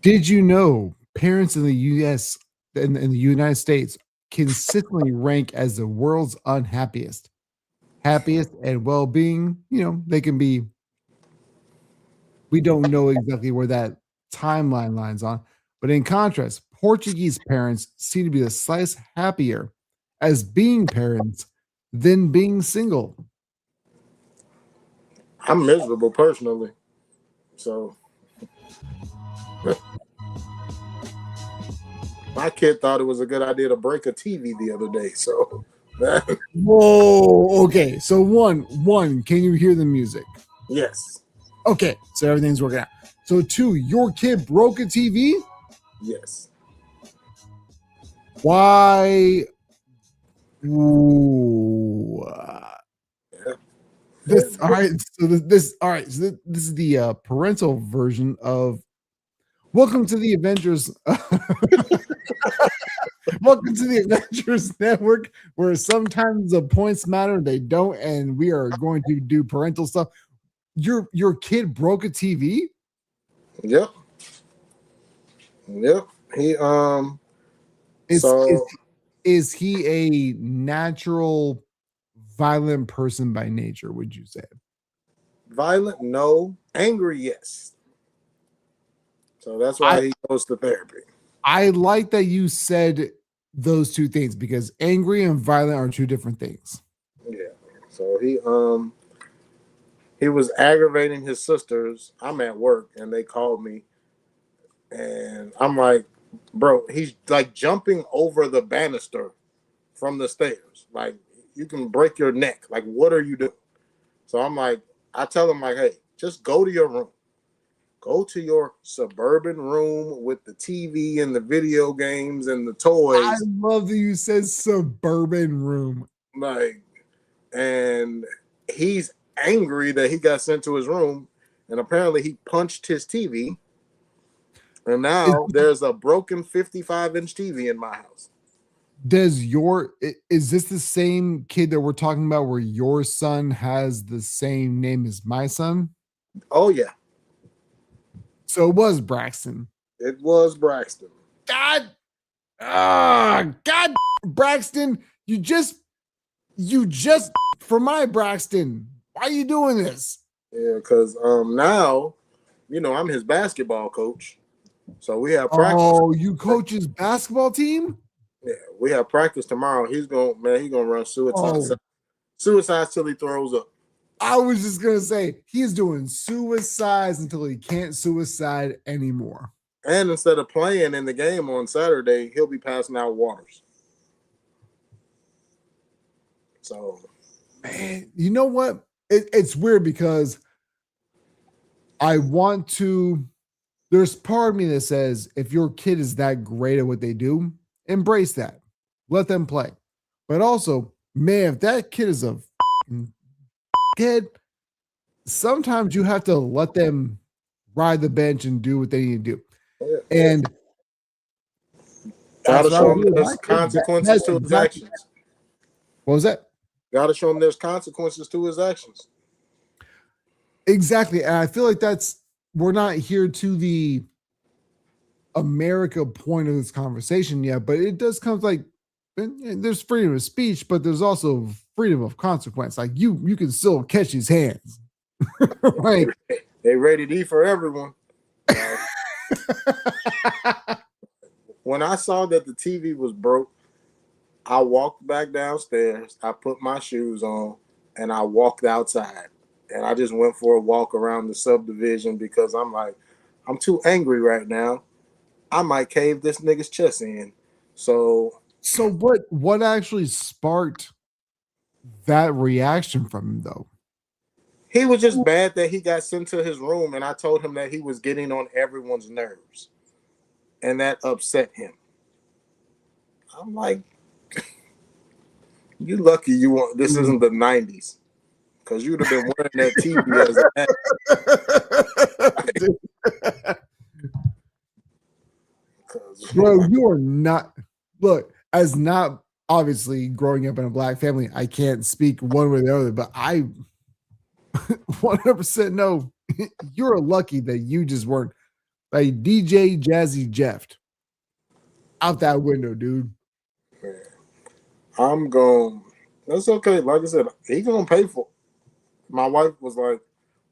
Did you know parents in the U.S. in the United States consistently rank as the world's unhappiest, happiest, and well-being? They can be. We don't know exactly where that timeline lines on, but in contrast, Portuguese parents seem to be the slightest happier as being parents than being single. I'm miserable personally. So my kid thought it was a good idea to break a TV the other day. So Whoa. Okay. So one, can you hear the music? yes. Okay. So everything's working out. So two, your kid broke a TV? Yes. Why? Ooh. Yeah. This all right. So this all right. So this is the parental version of Welcome to the Avengers. Welcome to the Avengers Network, where sometimes the points matter, they don't, and we are going to do parental stuff. Your kid broke a TV? Yep. Yep. He Is is so is he a natural violent person by nature, would you say? violent, no. Angry, yes. So that's I why he goes to therapy. I like that you said those two things because angry and violent are two different things. Yeah. So he was aggravating his sisters. I'm at work and they called me and I'm like, bro, he's like jumping over the banister from the stairs. Like you can break your neck. Like, what are you doing? So I'm like, I tell him like, hey, just go to your room. Go to your suburban room with the TV and the video games and the I toys. love that you said suburban room. Like, and he's angry that he got sent to his room, and apparently he punched his TV. And Is, now there's a broken 55-inch TV in my house. is this the same kid that we're talking about where your son has the same name as my son? Oh yeah, So it was Braxton. it was Braxton. God, God, Braxton, you just for my Braxton. Why are you doing this? Yeah, because now, I'm his basketball coach, so we have practice. Oh, you coach his basketball team? Yeah, we have practice tomorrow. He's gonna run Oh, suicide till he throws up. I was just gonna say he's doing suicides until he can't suicide anymore. And instead of playing in the game on Saturday, he'll be passing out waters. So, Man, you know what? It's weird because I want to. There's part of me that says if your kid is that great at what they do, embrace that. Let them play. But also, man, if that kid is a kid, sometimes you have to let them ride the bench and do what they need to do. yeah, And gotta that's what I show would him do with my there's kid. consequences That's to his exactly actions. what was that? Gotta show him there's consequences to his actions. Exactly. And I feel like we're not here to the America point of this conversation yet, but it does come like there's freedom of speech, but there's also freedom of consequence. Like you can still catch his hands. Like They rated E for everyone. When I saw that the TV was broke, I walked back downstairs. I put my shoes on and I walked outside. And I just went for a walk around the subdivision because I'm like, I'm too angry right now. I might cave this nigga's chest in. So so what actually sparked that reaction from him though? he was just bad that he got sent to his room, and I told him that he was getting on everyone's nerves, and that upset him. I'm like, you lucky you want this isn't the '90s, because you'd have been wearing that TV as a Bro, you are not look, as not obviously growing up in a black family, I can't speak one way or the other, but I 100% know you're lucky that you just weren't Like DJ Jazzy Jeff out that window, dude. Man, I'm going. That's okay. Like I said, he gonna pay for. My wife was like,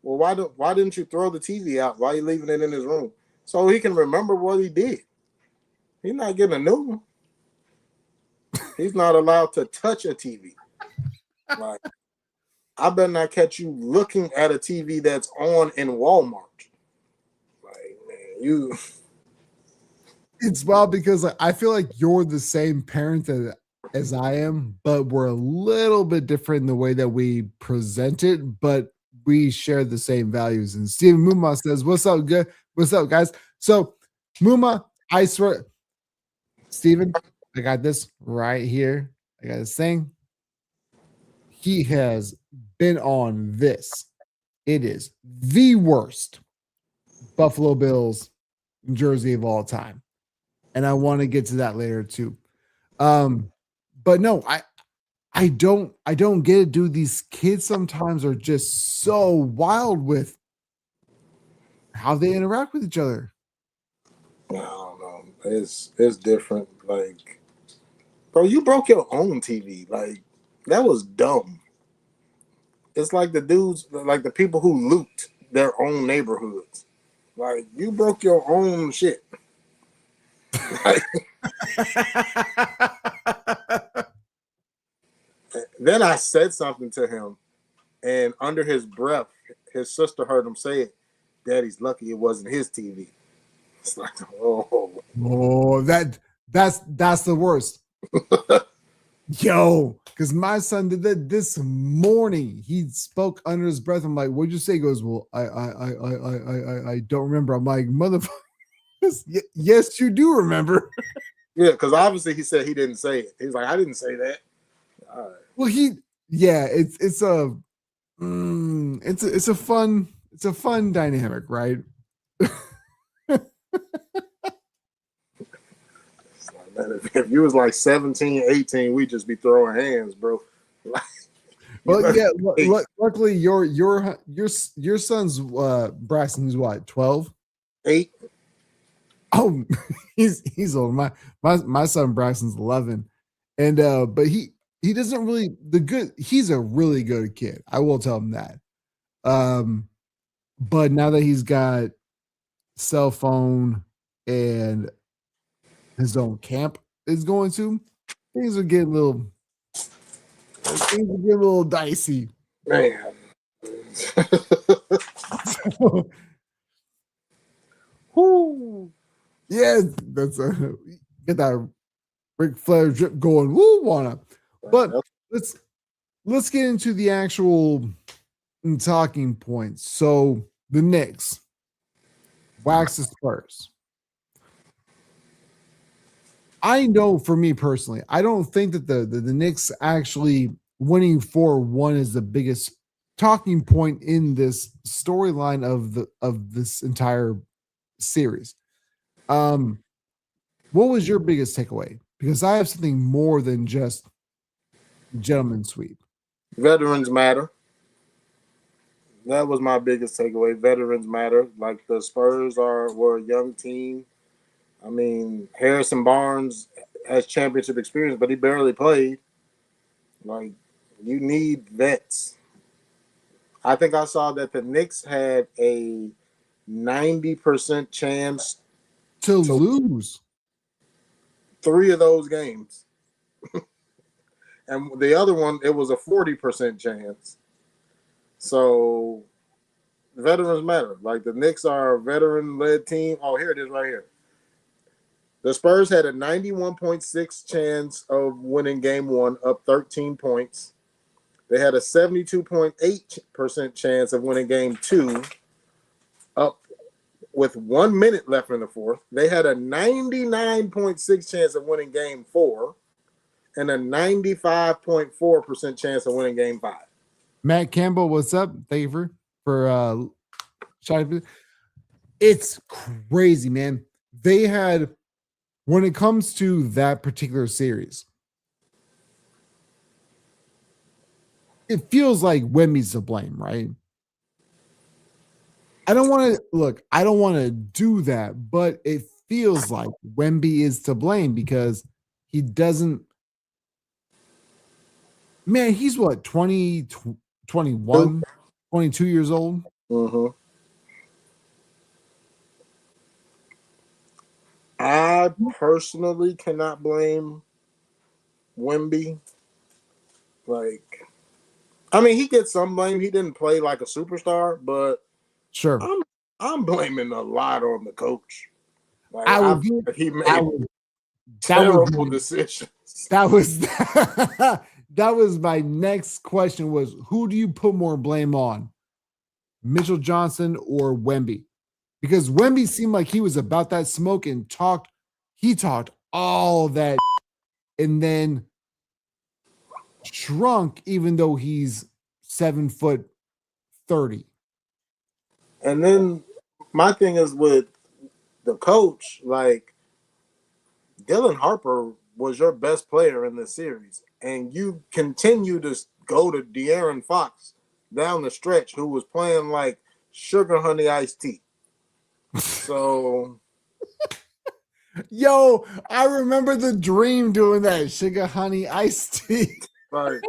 "Well, why didn't you throw the TV out? Why are you leaving it in his room so he can remember what he did? He's not getting a new one. He's not allowed to touch a TV. Like, I better not catch you looking at a TV that's on in Walmart. Like, man, you." It's wild because like, I feel like you're the same parent as I am, but we're a little bit different in the way that we present it, but we share the same values. And Steven Muma says, "What's up, good? What's up, guys?" So, Muma, I swear, Steven, I got this right here. I got this thing. He has been on this. It is the worst Buffalo Bills jersey of all time. And I want to get to that later too. But no, I don't get it, dude. These kids sometimes are just so wild with how they interact with each other. I don't know. It's different. Like, bro, you broke your own TV. Like, that was dumb. It's like the dudes, like the people who loot their own neighborhoods. Like, you broke your own shit. Like, then I said something to him, and under his breath, his sister heard him say it. Daddy's lucky it wasn't his TV. It's like, oh, Oh, that's the worst. Yo, because my son did that this morning. He spoke under his breath. I'm like, "What'd you say?" He goes, "Well, I don't remember." I'm like, "Motherfucker, yes, you do remember." yeah, because obviously he said he didn't say it. He's like, I didn't say that. All right. Well, yeah, it's a fun dynamic, right? Man, if you was like 17, 18, we'd just be throwing hands, bro. Like, Well, yeah. hey, Luckily, your son's Braxton's what 12? 8. Oh, he's old. My son Braxton's 11, and but he doesn't really the good. He's a really good kid. I will tell him that. But now that he's got cell phone and his own camp is going to, things are getting a little dicey. Man. Whoo. Yeah, that's get that Ric Flair drip going. Woo, wanna. But let's get into the actual talking points. So the Knicks wax the Spurs. I know for me personally, I don't think that the Knicks actually winning 4-1 is the biggest talking point in this storyline of this entire series. What was your biggest takeaway? Because I have something more than just gentleman sweep. Veterans matter. That was my biggest takeaway. Veterans matter. Like the Spurs were a young team. I mean, Harrison Barnes has championship experience, but he barely played. Like, you need vets. I think I saw that the Knicks had a 90% chance To to lose. 3 of those games. And the other one, it was a 40% chance. So veterans matter. Like the Knicks are a veteran-led team. Oh, here it is right here. The Spurs had a 91.6 chance of winning game 1, up 13 points. They had a 72.8% chance of winning game 2, up with 1 minute left in the fourth. They had a 99.6 chance of winning game 4 and a 95.4% chance of winning game 5. Matt Campbell, what's up? Thank you for shouting. It's crazy, man. They had when it comes to that particular series, it feels like Wemby's to blame, right? I don't want to look. I don't want to do that, but it feels like Wemby is to blame because he doesn't. Man, he's what 20, 21, 22 years old. Mm-hmm. I personally cannot blame Wemby. Like, I mean, he gets some blame. He didn't play like a superstar, but Sure, I'm blaming a lot on the coach. Like, I would. he I made would. That was terrible decisions. that was that was my next question. Was who do you put more blame on, Mitchell Johnson or Wemby? Because Wemby seemed like he was about that smoke and talked. He talked all that, and then shrunk, even though he's 7'30". And then my thing is with the coach, like Dylan Harper was your best player in this series, and you continue to go to De'Aaron Fox down the stretch, who was playing like sugar honey iced tea. So, Yo, I remember the Dream doing that sugar honey iced tea. like,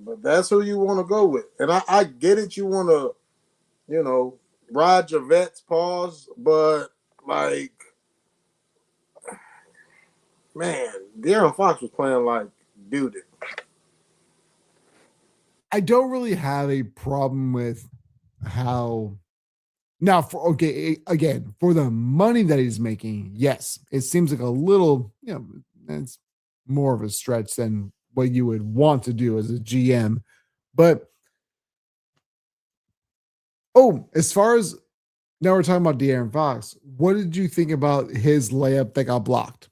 but that's who you want to go with, and I get it. You want to, ride your vets, pause, but like, man, De'Aaron Fox was playing like dude. I don't really have a problem with how now for again for the money that he's making. Yes, it seems like a little, it's more of a stretch than what you would want to do as a GM. But as far as now we're talking about De'Aaron Fox, what did you think about his layup that got blocked?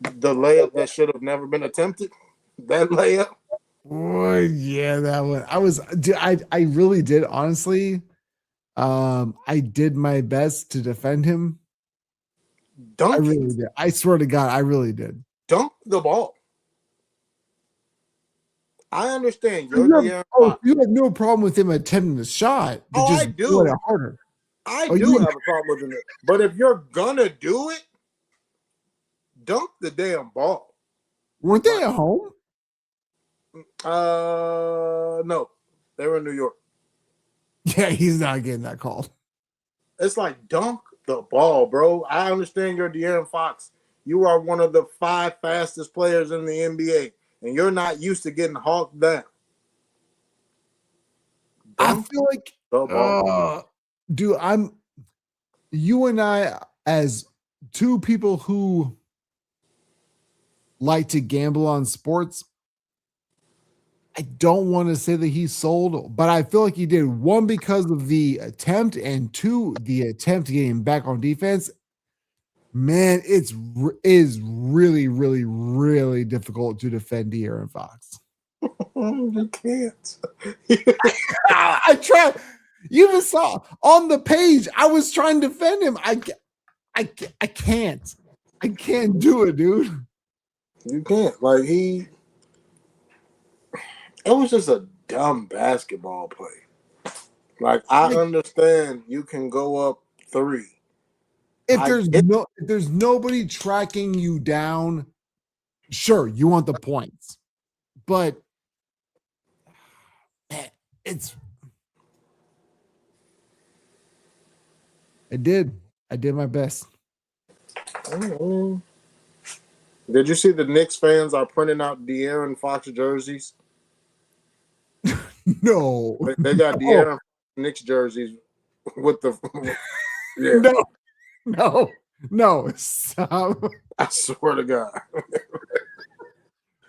The layup that should have never been attempted. That layup. Oh yeah, that one. I really did honestly. I did my best to defend him. I Dunk it. really did. I swear to God, I really did. Dunk the ball. I understand you're De'Aaron Fox. You have no problem with him attempting the shot, but Oh, I just doing do. it harder. I Oh, do have a problem with it. But if you're gonna do it, dunk the damn ball. weren't they at home? No, they were in New York. Yeah, he's not getting that call. It's like dunk the ball, bro. I understand you're De'Aaron Fox. You are one of the 5 fastest players in the NBA, and you're not used to getting hawked down. I Dunk feel like, the ball. dude, you and I, as two people who like to gamble on sports, I don't want to say that he sold, but I feel like he did. One, because of the attempt, and two, the attempt getting back on defense. Man, is really, really, really difficult to defend De'Aaron Fox. You can't. I tried. You even saw on the page. I was trying to defend him. I can't. I can't do it, dude. You can't. Like it was just a dumb basketball play. Like I understand you can go up 3. If there's nobody tracking you down, sure, you want the points. But it's I did my best. Did you see the Knicks fans are printing out De'Aaron Fox jerseys? No. They got De'Aaron Knicks jerseys with the yeah. No. Stop. I swear to God.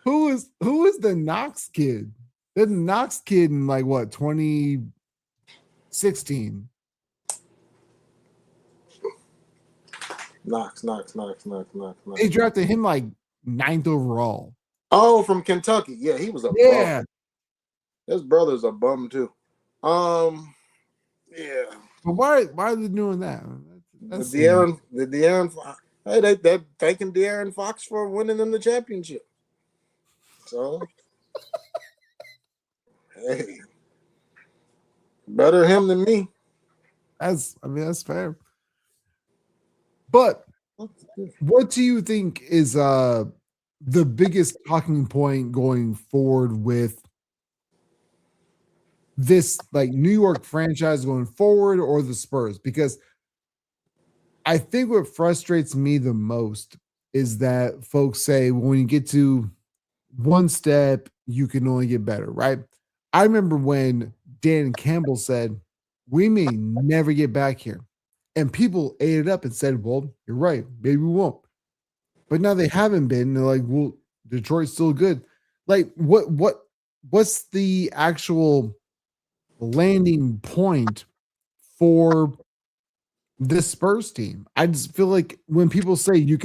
Who is the Knox kid? The Knox kid in like what 2016. Knox. They drafted him like 9th overall. Oh, from Kentucky. Yeah, he was a bum. His brother's a bum too. Yeah. But why are they doing that? The De'Aaron. Hey, they're thanking De'Aaron Fox for winning them the championship. So, hey, Better him than me. That's fair. But what do you think is the biggest talking point going forward with this like New York franchise going forward or the Spurs? Because I think what frustrates me the most is that folks say when you get to one step, you can only get better, right? I remember when Dan Campbell said, we may never get back here. And people ate it up and said, well, you're right. Maybe we won't. But now they haven't been. They're like, well, Detroit's still good. Like, what's the actual landing point for this Spurs team? I just feel like when people say you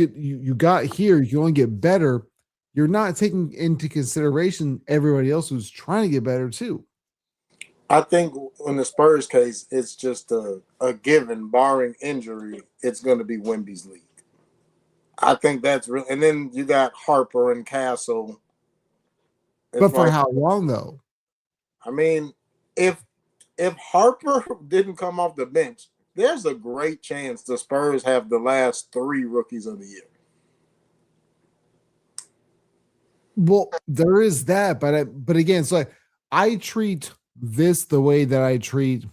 got here, you only get better, you're not taking into consideration everybody else who's trying to get better too. I think in the Spurs case, it's just a given, barring injury, it's going to be Wemby's league. I think that's real. And then you got Harper and Castle. But for how long though? I mean, if Harper didn't come off the bench, there's a great chance the Spurs have the last 3 rookies of the year. Well, there is that, but again, so I treat this the way that I treat,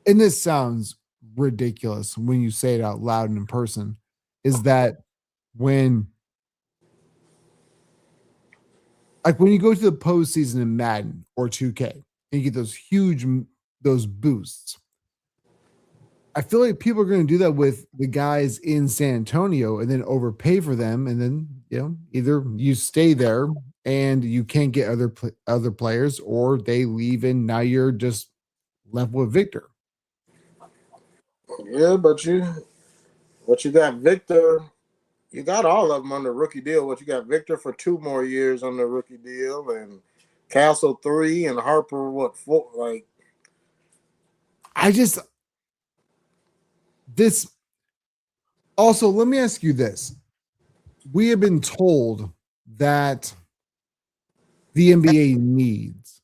and this sounds ridiculous when you say it out loud and in person, is that when you go to the postseason in Madden or 2K and you get those boosts. I feel like people are going to do that with the guys in San Antonio and then overpay for them. And then, either you stay there and you can't get other players, or they leave and now you're just left with Victor. Yeah, but you got Victor. You got all of them on the rookie deal. You got Victor for 2 more years on the rookie deal, and Castle 3, and Harper 4? Like, this. Also, let me ask you this: we have been told that the NBA needs,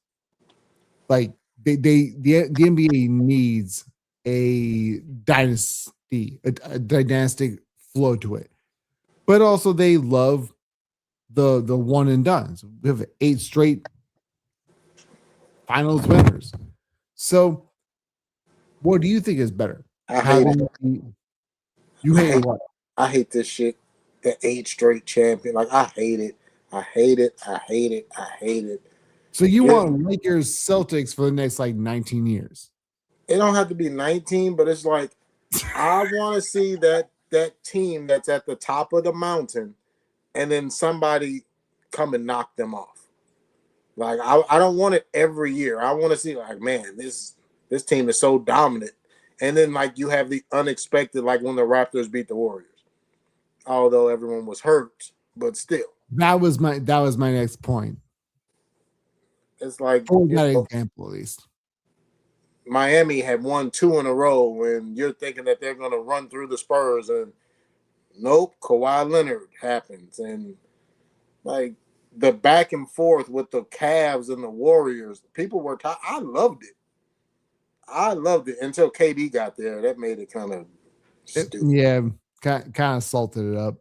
like the NBA needs a dynasty, a dynastic flow to it. But also they love the one and dones. We have 8 straight finals winners. So what do you think is better? I hate what? I hate this shit. The 8 straight champion. Like, I hate it. I hate it. I hate it. I hate it. So you want Lakers Celtics for the next 19 years? It don't have to be 19, but it's like I want to see that team that's at the top of the mountain, and then somebody come and knock them off. Like, I don't want it every year. I want to see, like, man, this team is so dominant. And then, like, you have the unexpected, like when the Raptors beat the Warriors. Although everyone was hurt, but still. That was my next point. It's like, example, at least. Miami had won 2 in a row, and you're thinking that they're going to run through the Spurs, and nope, Kawhi Leonard happens. And, like, the back and forth with the Cavs and the Warriors, people were I loved it. I loved it until KD got there. That made it kind of stupid. Yeah, kind of salted it up.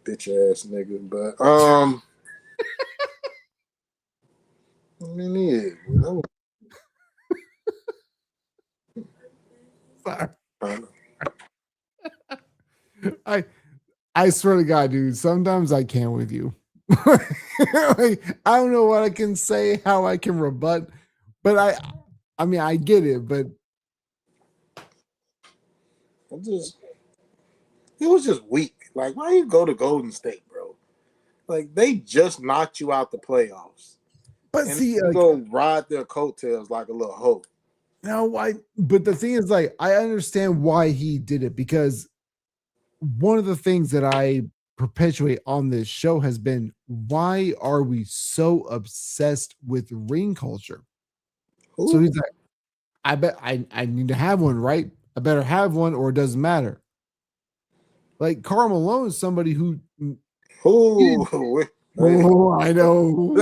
Bitch ass nigga. But I mean, yeah. Sorry. I swear to God, dude, sometimes I can't with you. Like, I don't know what I can say, how I can rebut, but I mean, I get it, but it was just weak. Like, why you go to Golden State, bro? Like, they just knocked you out the playoffs. But and see, you go ride their coattails like a little hoe. No, but the thing is, like, I understand why he did it, because one of the things that I perpetuate on this show has been, why are we so obsessed with ring culture? Ooh. So he's like, I bet I need to have one, right? I better have one, or it doesn't matter. Like, Karl Malone is somebody who I know.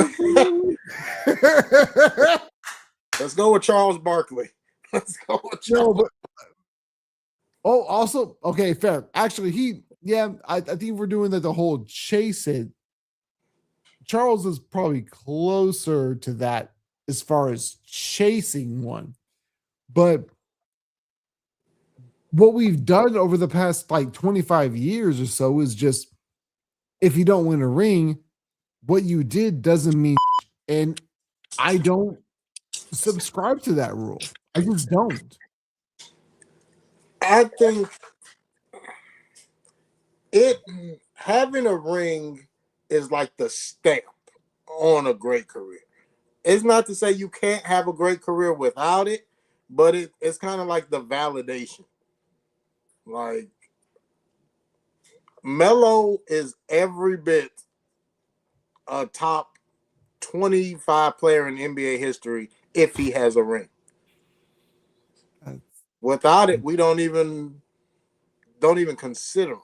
Let's go with Charles Barkley. Let's go with Charles. No, but also okay, fair. Actually, I think we're doing the whole chase it. Charles is probably closer to that as far as chasing one. But what we've done over the past like 25 years or so is just if you don't win a ring, what you did doesn't mean and I don't subscribe to that rule. I just don't. I think having a ring is like the stamp on a great career. It's not to say you can't have a great career without it, but it's kind of like the validation. Like Melo is every bit a top 25 player in NBA history if he has a ring. Without it, we don't even consider him.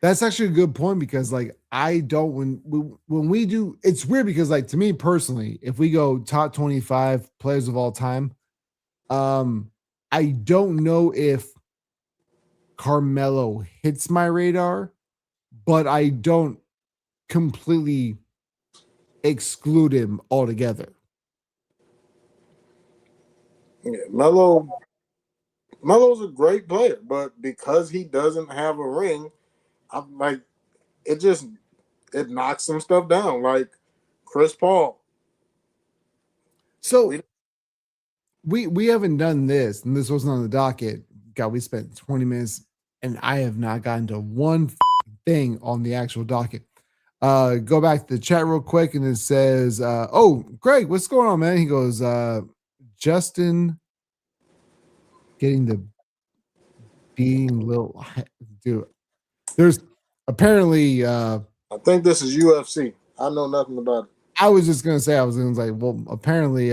That's actually a good point because like I don't when we do it's weird because like to me personally, if we go top 25 players of all time, I don't know if Carmelo hits my radar, but I don't completely exclude him altogether. Yeah, Melo's a great player, but because he doesn't have a ring, I'm like it knocks some stuff down, like Chris Paul. So we haven't done this, and this wasn't on the docket. God, we spent 20 minutes, and I have not gotten to one thing on the actual docket. Go back to the chat real quick, and it says, "Oh, Greg, what's going on, man?" He goes, "Justin getting the being little dude." There's apparently, I think this is UFC. I know nothing about it. I was just gonna say, I was gonna say, well, apparently,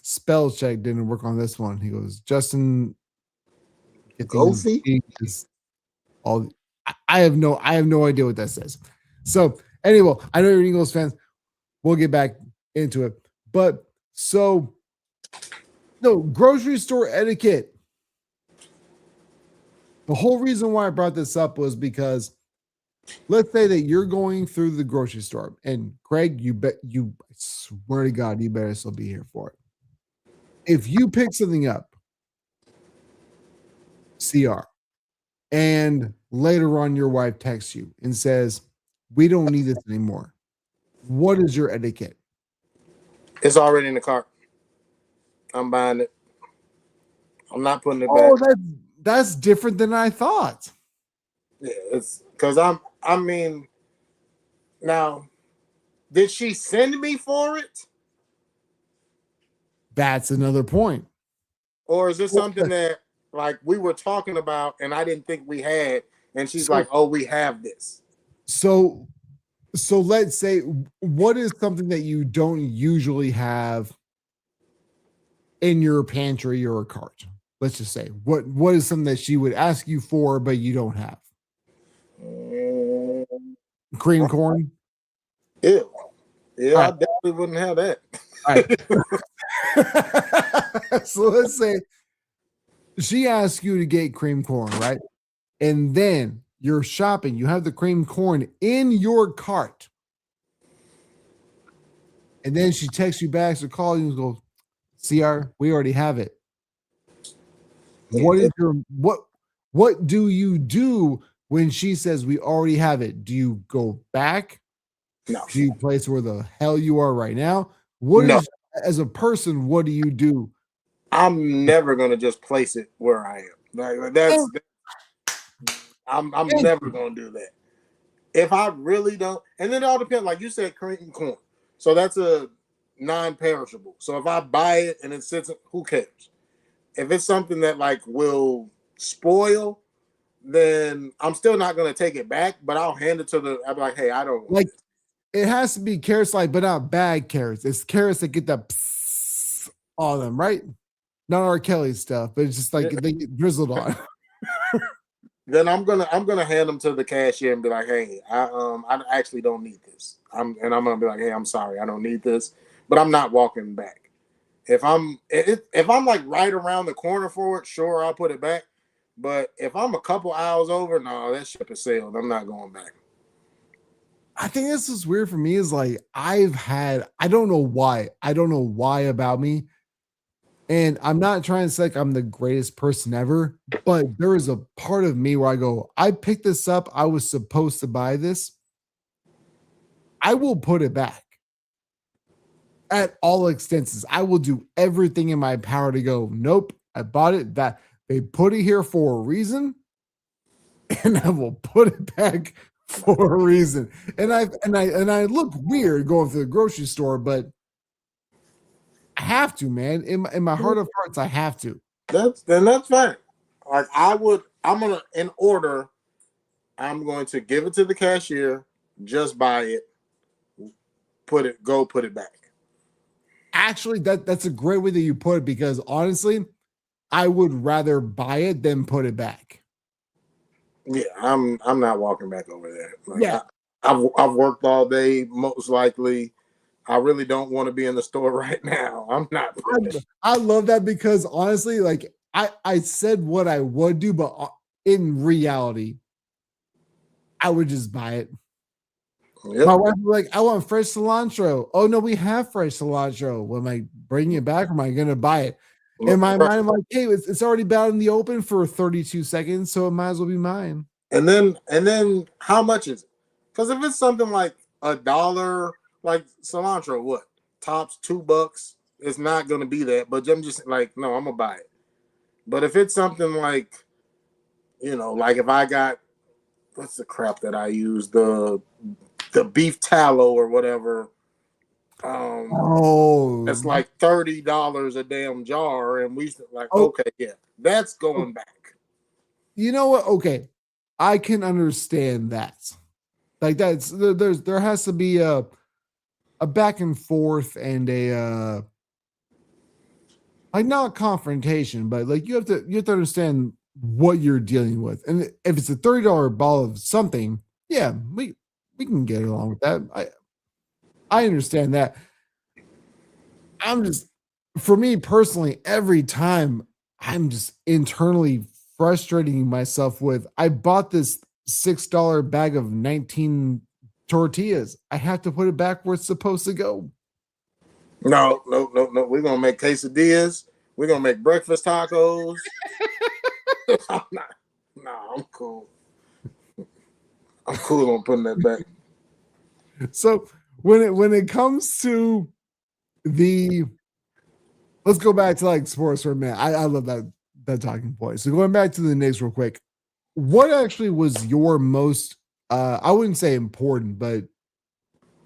spell check didn't work on this one. He goes, Justin Goofy. All I have no idea what that says. So anyway, I know you're Eagles fans. We'll get back into it. But so no grocery store etiquette. The whole reason why I brought this up was because let's say that you're going through the grocery store, and Greg, you swear to God, you better still be here for it. If you pick something up, CR, and later on your wife texts you and says, "We don't need this anymore." What is your etiquette? It's already in the cart. I'm buying it. I'm not putting it back. Oh, that's different than I thought. Yeah, it's because I mean, now, did she send me for it? That's another point. Or is this something that like we were talking about and I didn't think we had, and she's like, "Oh, we have this." So let's say, what is something that you don't usually have in your pantry or a cart? Let's just say, what is something that she would ask you for, but you don't have? Cream corn? Ew. Yeah, I definitely wouldn't have that. All right. So let's say she asks you to get cream corn, right? And then you're shopping, you have the cream corn in your cart. And then she texts you back or calls you and goes, "CR, we already have it." What do you do when she says we already have it? Do you go back? No. Do you place where the hell you are right now? What is, as a person, what do you do? I'm never gonna just place it where I am. Like I'm never gonna do that. If I really don't, and then it all depends. Like you said, cream corn. So that's a non-perishable. So if I buy it and it sits, who cares? If it's something that like will spoil, then I'm still not gonna take it back. But I'll hand it to the. I'm like, hey, I don't want like. It. It has to be carrots, like, but not bad carrots. It's carrots that get the on them, right? Not R. Kelly stuff, but it's just like they get drizzled on. Then I'm gonna hand them to the cashier and be like, hey, I actually don't need this. I'm gonna be like, hey, I'm sorry, I don't need this, but I'm not walking back. If I'm like right around the corner for it, sure, I'll put it back. But if I'm a couple hours over, no, that ship has sailed. I'm not going back. I think this is weird for me is like I don't know why. I don't know why about me. And I'm not trying to say like I'm the greatest person ever, but there is a part of me where I go, I picked this up. I was supposed to buy this. I will put it back at all extenses. I will do everything in my power to go, nope, I bought it. That they put it here for a reason, and I will put it back for a reason. And I look weird going to the grocery store, but I have to, man. In my heart of hearts, I have to. That's fine. Like I'm gonna in order. I'm going to give it to the cashier, just buy it, put it back. Actually, that's a great way that you put it because honestly, I would rather buy it than put it back. Yeah, I'm not walking back over there. Like, Yeah, I've worked all day. Most likely, I really don't want to be in the store right now. I'm not. I love that because honestly, like I said what I would do, but in reality, I would just buy it. Yep. My wife was like, I want fresh cilantro. Oh no, we have fresh cilantro. Well, am I bringing it back or am I gonna buy it? In my mind, I'm like, hey, it's already been out in the open for 32 seconds, so it might as well be mine. And then how much is it? Because if it's something like $1, like cilantro, what tops $2, it's not gonna be that. But I'm just like, no, I'm gonna buy it. But if it's something like, like if I got what's the crap that I use the beef tallow or whatever. It's like $30 a damn jar, and we like, okay, yeah, that's going back. You know what? Okay, I can understand that. Like there has to be a back and forth and a like not a confrontation, but like you have to understand what you're dealing with. And if it's a $30 ball of something, yeah, we can get along with that. I understand that. I'm just for me personally, every time I'm just internally frustrating myself with I bought this $6 bag of 19 tortillas. I have to put it back where it's supposed to go. No. We're gonna make quesadillas. We're gonna make breakfast tacos. I'm not. No, I'm cool. I'm cool on putting that back. So when it comes to the let's go back to like sports for a minute. I love that talking point. So going back to the Knicks real quick, what actually was your most I wouldn't say important, but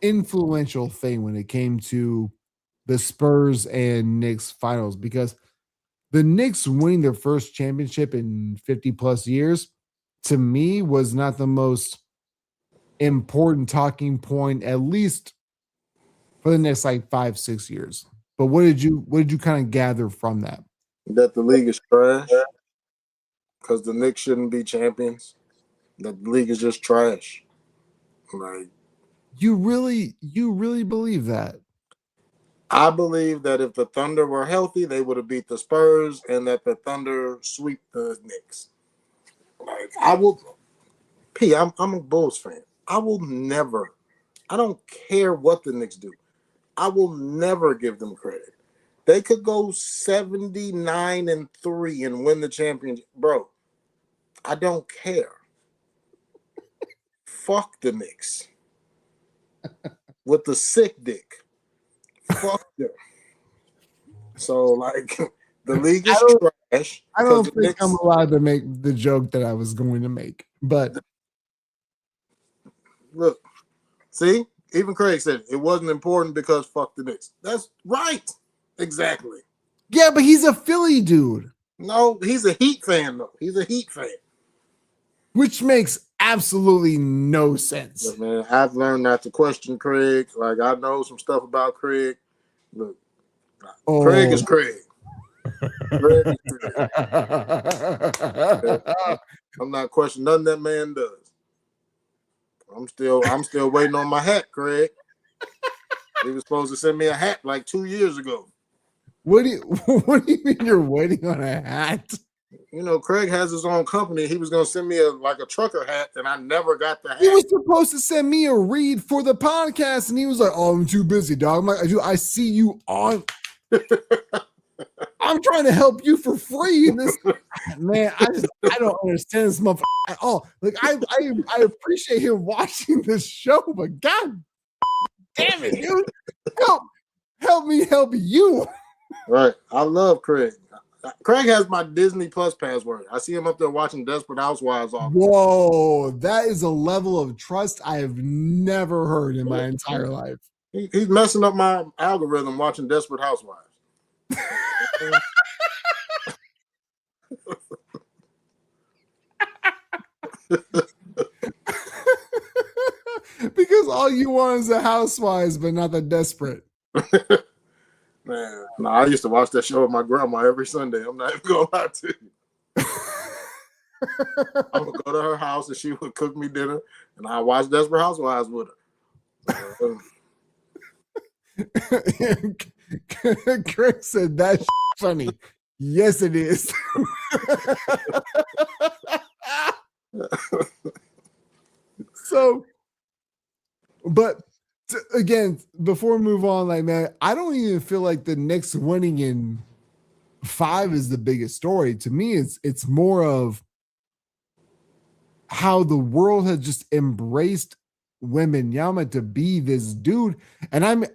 influential thing when it came to the Spurs and Knicks finals? Because the Knicks winning their first championship in 50 plus years, to me, was not the most important talking point, at least for the next like 5-6 years. But what did you kind of gather from that? That the league is trash because the Knicks shouldn't be champions. That the league is just trash. Like You really believe that? I believe that if the Thunder were healthy, they would have beat the Spurs, and that the Thunder sweep the Knicks. Like I will. I'm a Bulls fan. I will never. I don't care what the Knicks do. I will never give them credit. They could go 79-3 and win the championship, bro. I don't care. Fuck the Knicks with the sick dick. Fuck them. So like the league is trash. I don't think I'm allowed to make the joke that I was going to make, but look, see, even Craig said it wasn't important because fuck the Knicks. That's right. Exactly. Yeah, but he's a Philly dude. No, he's a Heat fan, though. He's a Heat fan. Which makes absolutely no sense. Look, man, I've learned not to question Craig. Like, I know some stuff about Craig. Look, Craig is Craig. Craig is Craig. I'm not questioning nothing that man does. I'm still waiting on my hat, Craig. He was supposed to send me a hat like 2 years ago. What do you what do you mean you're waiting on a hat? You know, Craig has his own company. He was gonna send me a trucker hat, and I never got the He hat. was supposed to send me a read for the podcast, and he was like, "Oh, I'm too busy, dog." I'm like, "Dude, I see you on. I'm trying to help you for free." And this man, I don't understand this motherfucker at all. Like, I appreciate him watching this show, but god damn it, dude, help me help you. Right. I love Craig. Craig has my Disney Plus password. I see him up there watching Desperate Housewives all the time. Whoa, that is a level of trust I have never heard in my entire life. He's messing up my algorithm watching Desperate Housewives. Because all you want is the housewives, but not the desperate. Man, no, I used to watch that show with my grandma every Sunday. I'm not even gonna lie to you. I would go to her house and she would cook me dinner, and I watch Desperate Housewives with her. Craig said that's funny. Yes, it is. So, but again, before we move on, like, man, I don't even feel like the Knicks winning in 5 is the biggest story. To me, it's more of how the world has just embraced Wembanyama to be this dude. And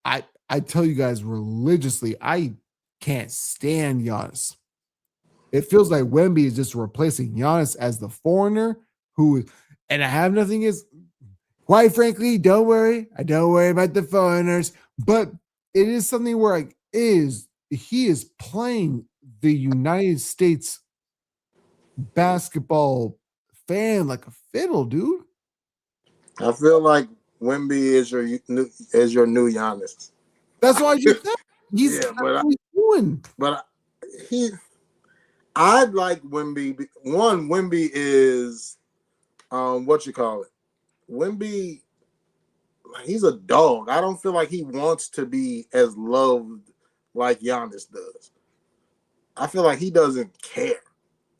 I tell you guys religiously, I can't stand Giannis. It feels like Wemby is just replacing Giannis as the foreigner who, and I have nothing is, quite frankly, don't worry. I don't worry about the foreigners, but it is something where he is playing the United States basketball fan like a fiddle, dude. I feel like Wemby is your new Giannis. That's why you said he's doing. But I'd like Wemby. One, Wemby is what you call it. Wemby, he's a dog. I don't feel like he wants to be as loved like Giannis does. I feel like he doesn't care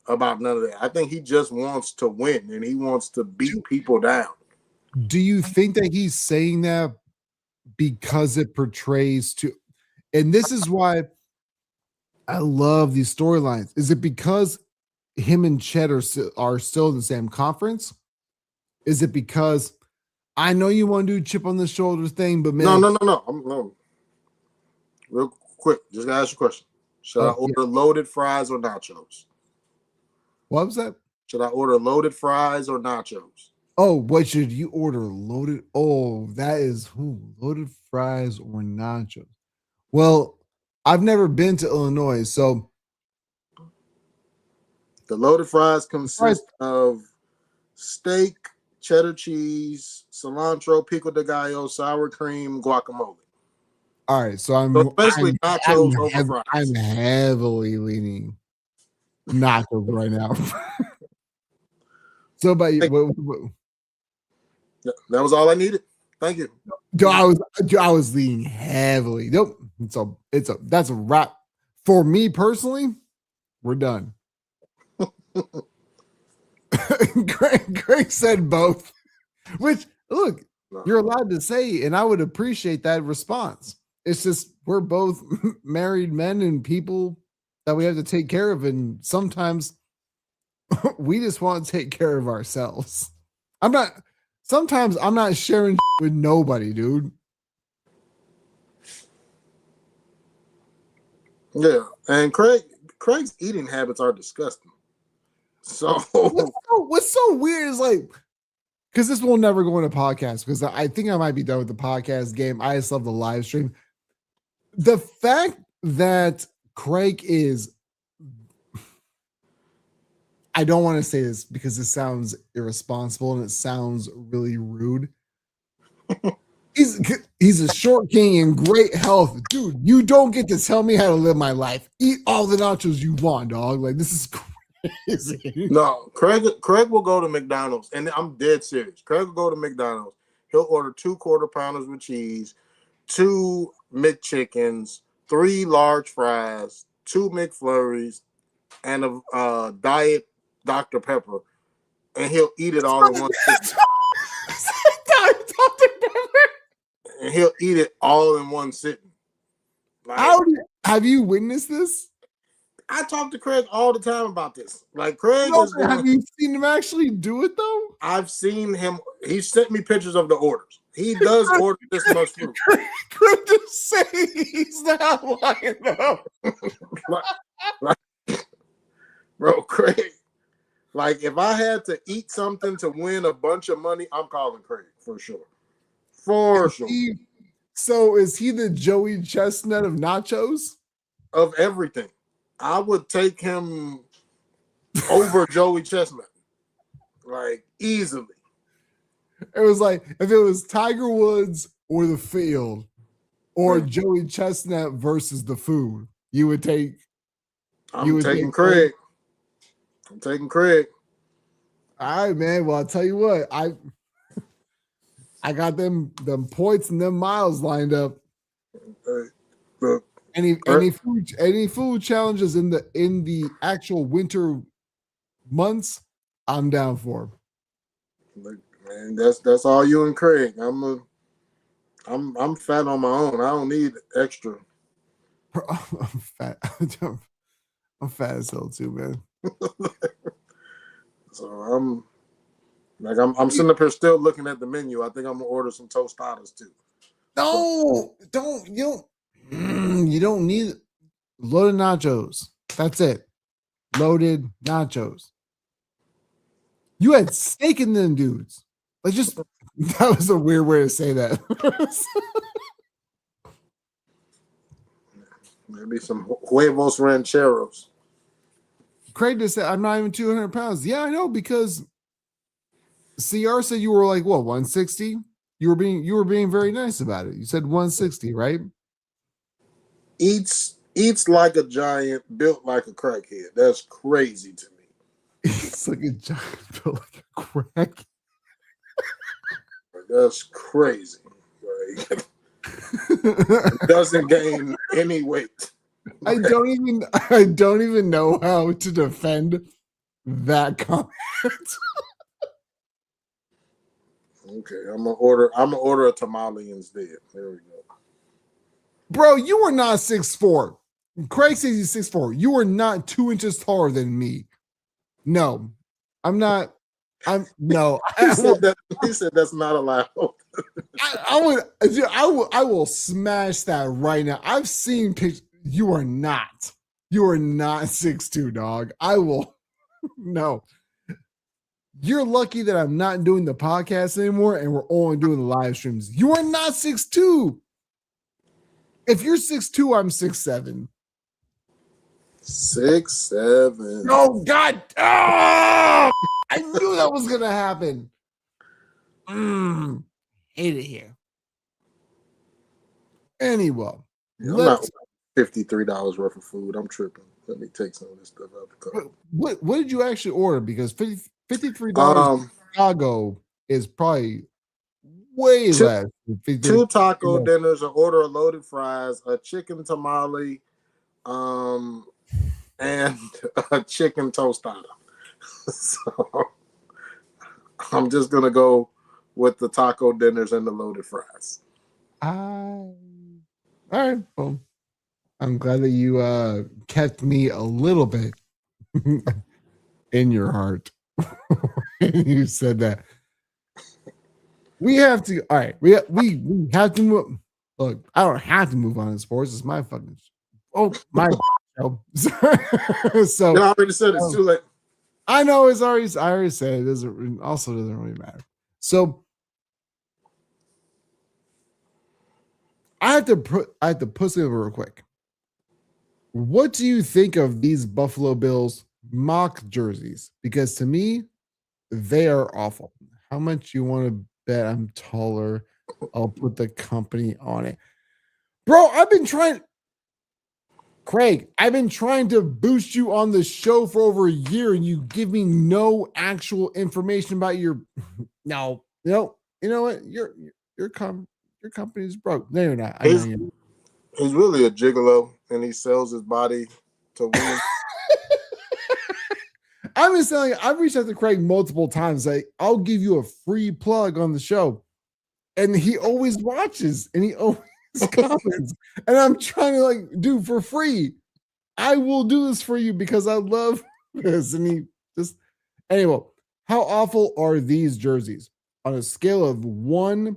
about none of that. I think he just wants to win and he wants to beat people down. Do you think that he's saying that because it portrays to, and this is why I love these storylines. Is it because him and Chet are still in the same conference? Is it because I know you want to do chip on the shoulder thing, but man, no. Real quick, just gonna ask you a question. Should I order loaded fries or nachos? What was that? Should I order loaded fries or nachos? Oh, what should you order? Loaded? Oh, that is loaded fries or nachos. Well, I've never been to Illinois, so the loaded fries consist of steak, cheddar cheese, cilantro, pico de gallo, sour cream, guacamole. All right, so I'm basically nachos over fries. I'm heavily leaning nachos right now. So about you, that was all I needed. Thank you. I was leaning heavily. Nope. That's a wrap. For me personally, we're done. Greg said both. Which, look, you're allowed to say, and I would appreciate that response. It's just we're both married men and people that we have to take care of, and sometimes we just want to take care of ourselves. Sometimes I'm not sharing with nobody, dude. Yeah, and Craig's eating habits are disgusting. So what's so weird is like, because this will never go in a podcast, because I think I might be done with the podcast game. I just love the live stream. The fact that Craig is, I don't want to say this because it sounds irresponsible and it sounds really rude. He's a short king in great health. Dude, you don't get to tell me how to live my life. Eat all the nachos you want, dog. Like, this is crazy. No, Craig will go to McDonald's, and I'm dead serious. Craig will go to McDonald's. He'll order 2 quarter pounders with cheese, 2 McChickens, 3 large fries, 2 McFlurries, and a diet Dr. Pepper, and he'll eat it all in one sitting. And he'll eat it all in one sitting. Like, have you witnessed this? I talk to Craig all the time about this. Like, Craig No, is going. Have you seen him actually do it though? I've seen him. He sent me pictures of the orders. He does order this much food. Craig just say he's not lying though. Bro, Craig. Like, if I had to eat something to win a bunch of money, I'm calling Craig for sure. For sure. So is he the Joey Chestnut of nachos? Of everything. I would take him over Joey Chestnut. Like, easily. It was like if it was Tiger Woods or the field or Joey Chestnut versus the food, you would take. I'm taking Craig. I'm taking Craig. All right, man. Well, I'll tell you what. I got them points and them miles lined up. Look, any food challenges in the actual winter months, I'm down for. Look, man, that's all you and Craig. I'm fat on my own. I don't need extra. I'm fat. I'm fat as hell too, man. So I'm sitting up here still looking at the menu. I think I'm gonna order some tostadas too. No, you don't need loaded nachos. That's it. Loaded nachos. You had steak in them dudes. Like just that was a weird way to say that. Maybe some huevos rancheros. Craig just said, I'm not even 200 pounds. Yeah, I know, because CR said you were like, what, 160? You were being very nice about it. You said 160, right? Eats like a giant, built like a crackhead. That's crazy to me. It's like a giant, built like a crack. That's crazy. Like, doesn't gain any weight. I don't even know how to defend that comment. Okay, I'm gonna order a tamale instead. There we go. Bro, you are not 6'4". Craig says he's 6'4". You are not 2 inches taller than me. No, I'm not. No. He said that's not allowed. I will smash that right now. I've seen pictures. You are not 6'2", dog. I will. No. You're lucky that I'm not doing the podcast anymore and we're only doing the live streams. You are not 6'2". If you're 6'2", I'm 6'7". 6'7". Oh God! Oh, I knew that was gonna happen. Hate it here. Anyway, I'm not $53 worth of food. I'm tripping. Let me take some of this stuff out the car. What did you actually order? Because $53 in Chicago is probably way less. 2 taco dinners, an order of loaded fries, a chicken tamale, and a chicken tostada. So I'm just gonna go with the taco dinners and the loaded fries. All right. Well, I'm glad that you kept me a little bit in your heart. You said that. We have to. All right. We have to move. Look, I don't have to move on to sports. It's my fucking. My show. So I already said it's too late. I know I already said it. Doesn't really matter. So I have to put something real quick. What do you think of these Buffalo Bills mock jerseys? Because to me, they are awful. How much you want to bet I'm taller? I'll put the company on it. Bro, Craig, I've been trying to boost you on the show for over a year and you give me no actual information about your no. You know what? Your company's broke. No, you're not. I know you. He's really a gigolo, and he sells his body to women. I'm just telling you, I've reached out to Craig multiple times. Like, I'll give you a free plug on the show. And he always watches and he always comments. And I'm trying to like do for free. I will do this for you because I love this. And he just anyway, how awful are these jerseys? On a scale of 1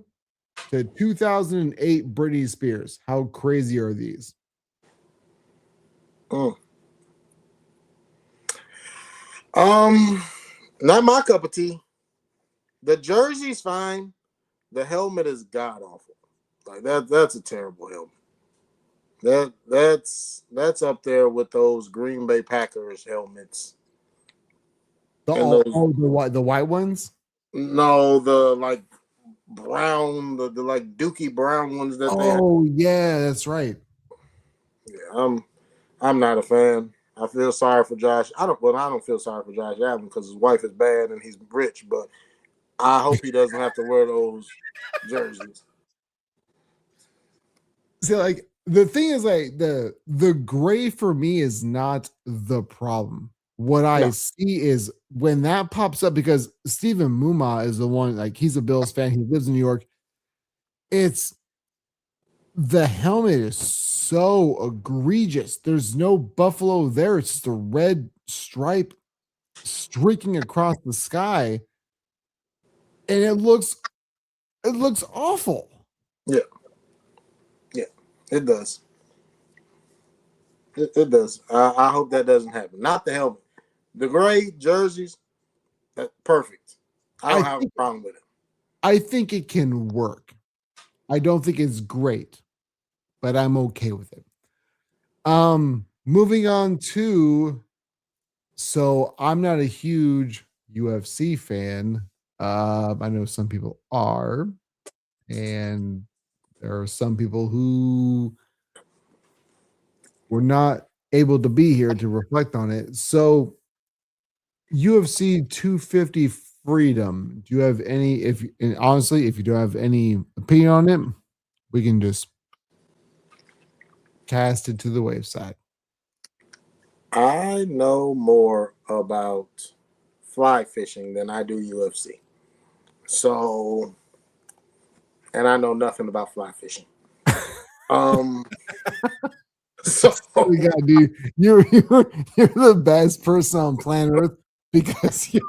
to 2008 Britney Spears, how crazy are these? Mm. Not my cup of tea. The jersey's fine. The helmet is god awful. Like that's a terrible helmet. That's up there with those Green Bay Packers helmets. And those The white ones? no, the like brown, the like Dookie Brown ones that they have. Oh, yeah, that's right. Yeah, I'm not a fan. I feel sorry for Josh. I don't feel sorry for Josh Allen because his wife is bad and he's rich, but I hope he doesn't have to wear those jerseys. See, like the thing is, like the gray for me is not the problem. What I No. see is when that pops up because Stephen Muma is the one, like he's a Bills fan, he lives in New York. It's the helmet is so egregious. There's no buffalo there. It's just a red stripe streaking across the sky. And it looks awful. Yeah. Yeah, it does. It does. I hope that doesn't happen. Not the helmet. The gray jerseys, that's perfect. I don't have a problem with it. I think it can work. I don't think it's great, but I'm okay with it. Moving on to, so I'm not a huge UFC fan. I know some people are, and there are some people who were not able to be here to reflect on it. So UFC 250 Freedom. Do you have any? And honestly, if you don't have any opinion on it, we can just cast it to the wayside. I know more about fly fishing than I do UFC. So, and I know nothing about fly fishing. So We got dude. You're the best person on planet Earth because you.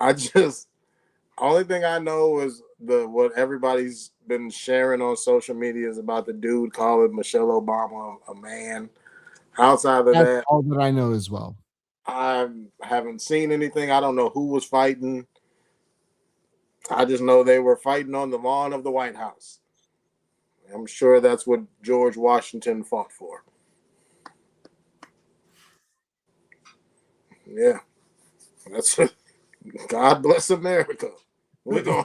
I just only thing I know is what everybody's been sharing on social media is about the dude calling Michelle Obama a man. Outside of That's that, all that I know as well. I haven't seen anything. I don't know who was fighting. I just know they were fighting on the lawn of the White House. I'm sure that's what George Washington fought for. Yeah, that's God bless America. We're gonna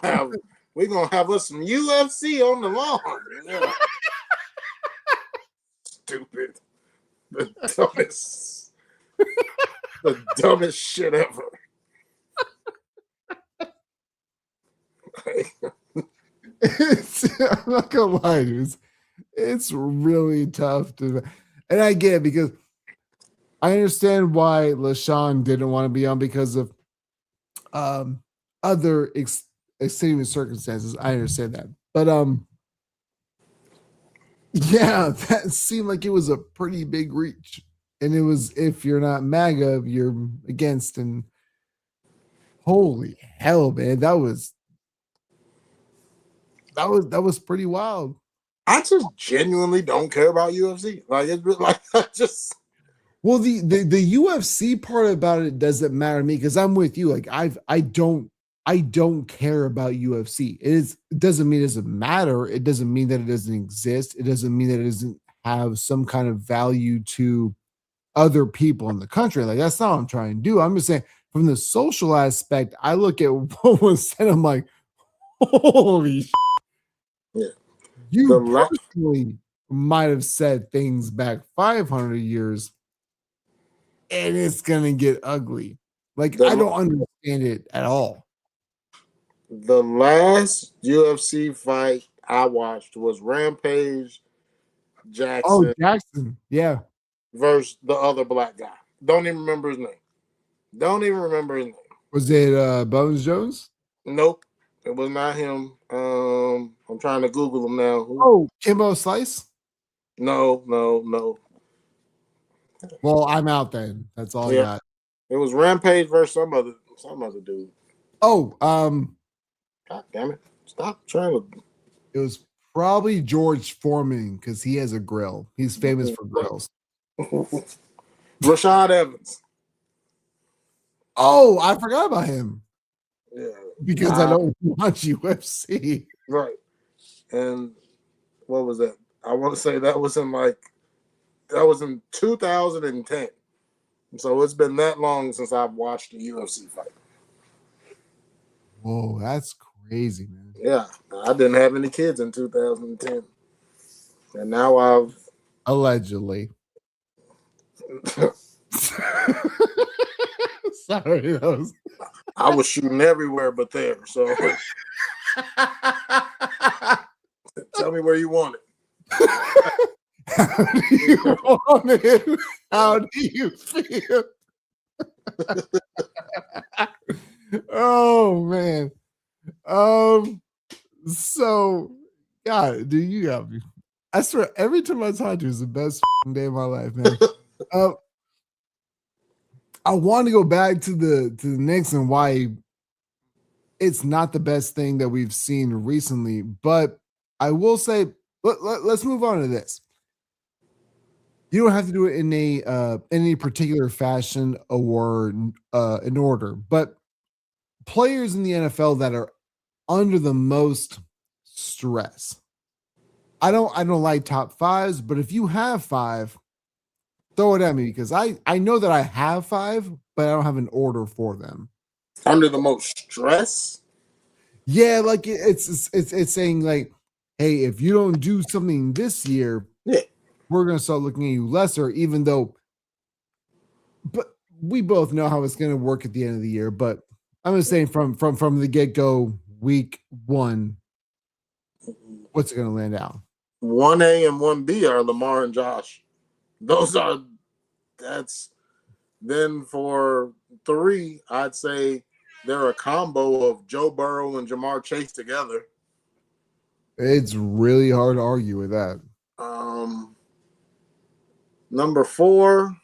have us some UFC on the lawn. Yeah. Stupid. The dumbest shit ever. I'm not gonna lie, dude. It's really tough to, and I get it because I understand why LaShawn didn't want to be on because of other extenuating circumstances. I understand that, but yeah, that seemed like it was a pretty big reach, and it was if you're not MAGA, you're against, and holy hell, man, that was pretty wild. I just genuinely don't care about UFC. Like it's like I just Well, the UFC part about it doesn't matter to me because I'm with you. Like I don't care about UFC. It doesn't mean it doesn't matter. It doesn't mean that it doesn't exist. It doesn't mean that it doesn't have some kind of value to other people in the country. Like that's not what I'm trying to do. I'm just saying from the social aspect, I look at what was said. I'm like, holy shit. yeah. You personally might have said things back 500 years and it's gonna get ugly. Like I don't understand it at all. The last UFC fight I watched was Rampage Oh, Jackson Jackson. Yeah. versus the other black guy. Don't even remember his name. Don't even remember his name. Was it Bones Jones? Nope, it was not him. I'm trying to Google him now. Oh, Kimbo Slice? No, no, no. Well, I'm out then. That's all I Yeah, got. it was Rampage versus some other dude. Oh, God damn it! Stop trying to. it was probably George Foreman because he has a grill. He's famous for grills. Rashad Evans. Oh, I forgot about him Yeah, because I don't watch UFC. right. And what was that? I want to say that was in 2010. So it's been that long since I've watched a UFC fight. Whoa, that's crazy, man. Yeah, I didn't have any kids in 2010, and now I've Allegedly. Sorry, I was shooting everywhere but there. So tell me where you want it. How do you want it? How do you feel? Oh man. So God, dude, you got me. I swear, every time I talk to you is the best day of my life, man. I want to go back to the Knicks and why it's not the best thing that we've seen recently, but I will say let's move on to this. You don't have to do it in any particular fashion or in order, but players in the NFL that are under the most stress. I don't like top fives, but if you have five, throw it at me because I know that I have five, but I don't have an order for them. Under the most stress? Yeah, like it's saying like, hey, if you don't do something this year, Yeah, we're gonna start looking at you lesser, even though but we both know how it's gonna work at the end of the year. But I'm just saying from the get-go, week one, what's it gonna land out? 1A and 1B are Lamar and Josh. That's then for 3, I'd say they're a combo of Joe Burrow and Jamar Chase together. It's really hard to argue with that. Number 4,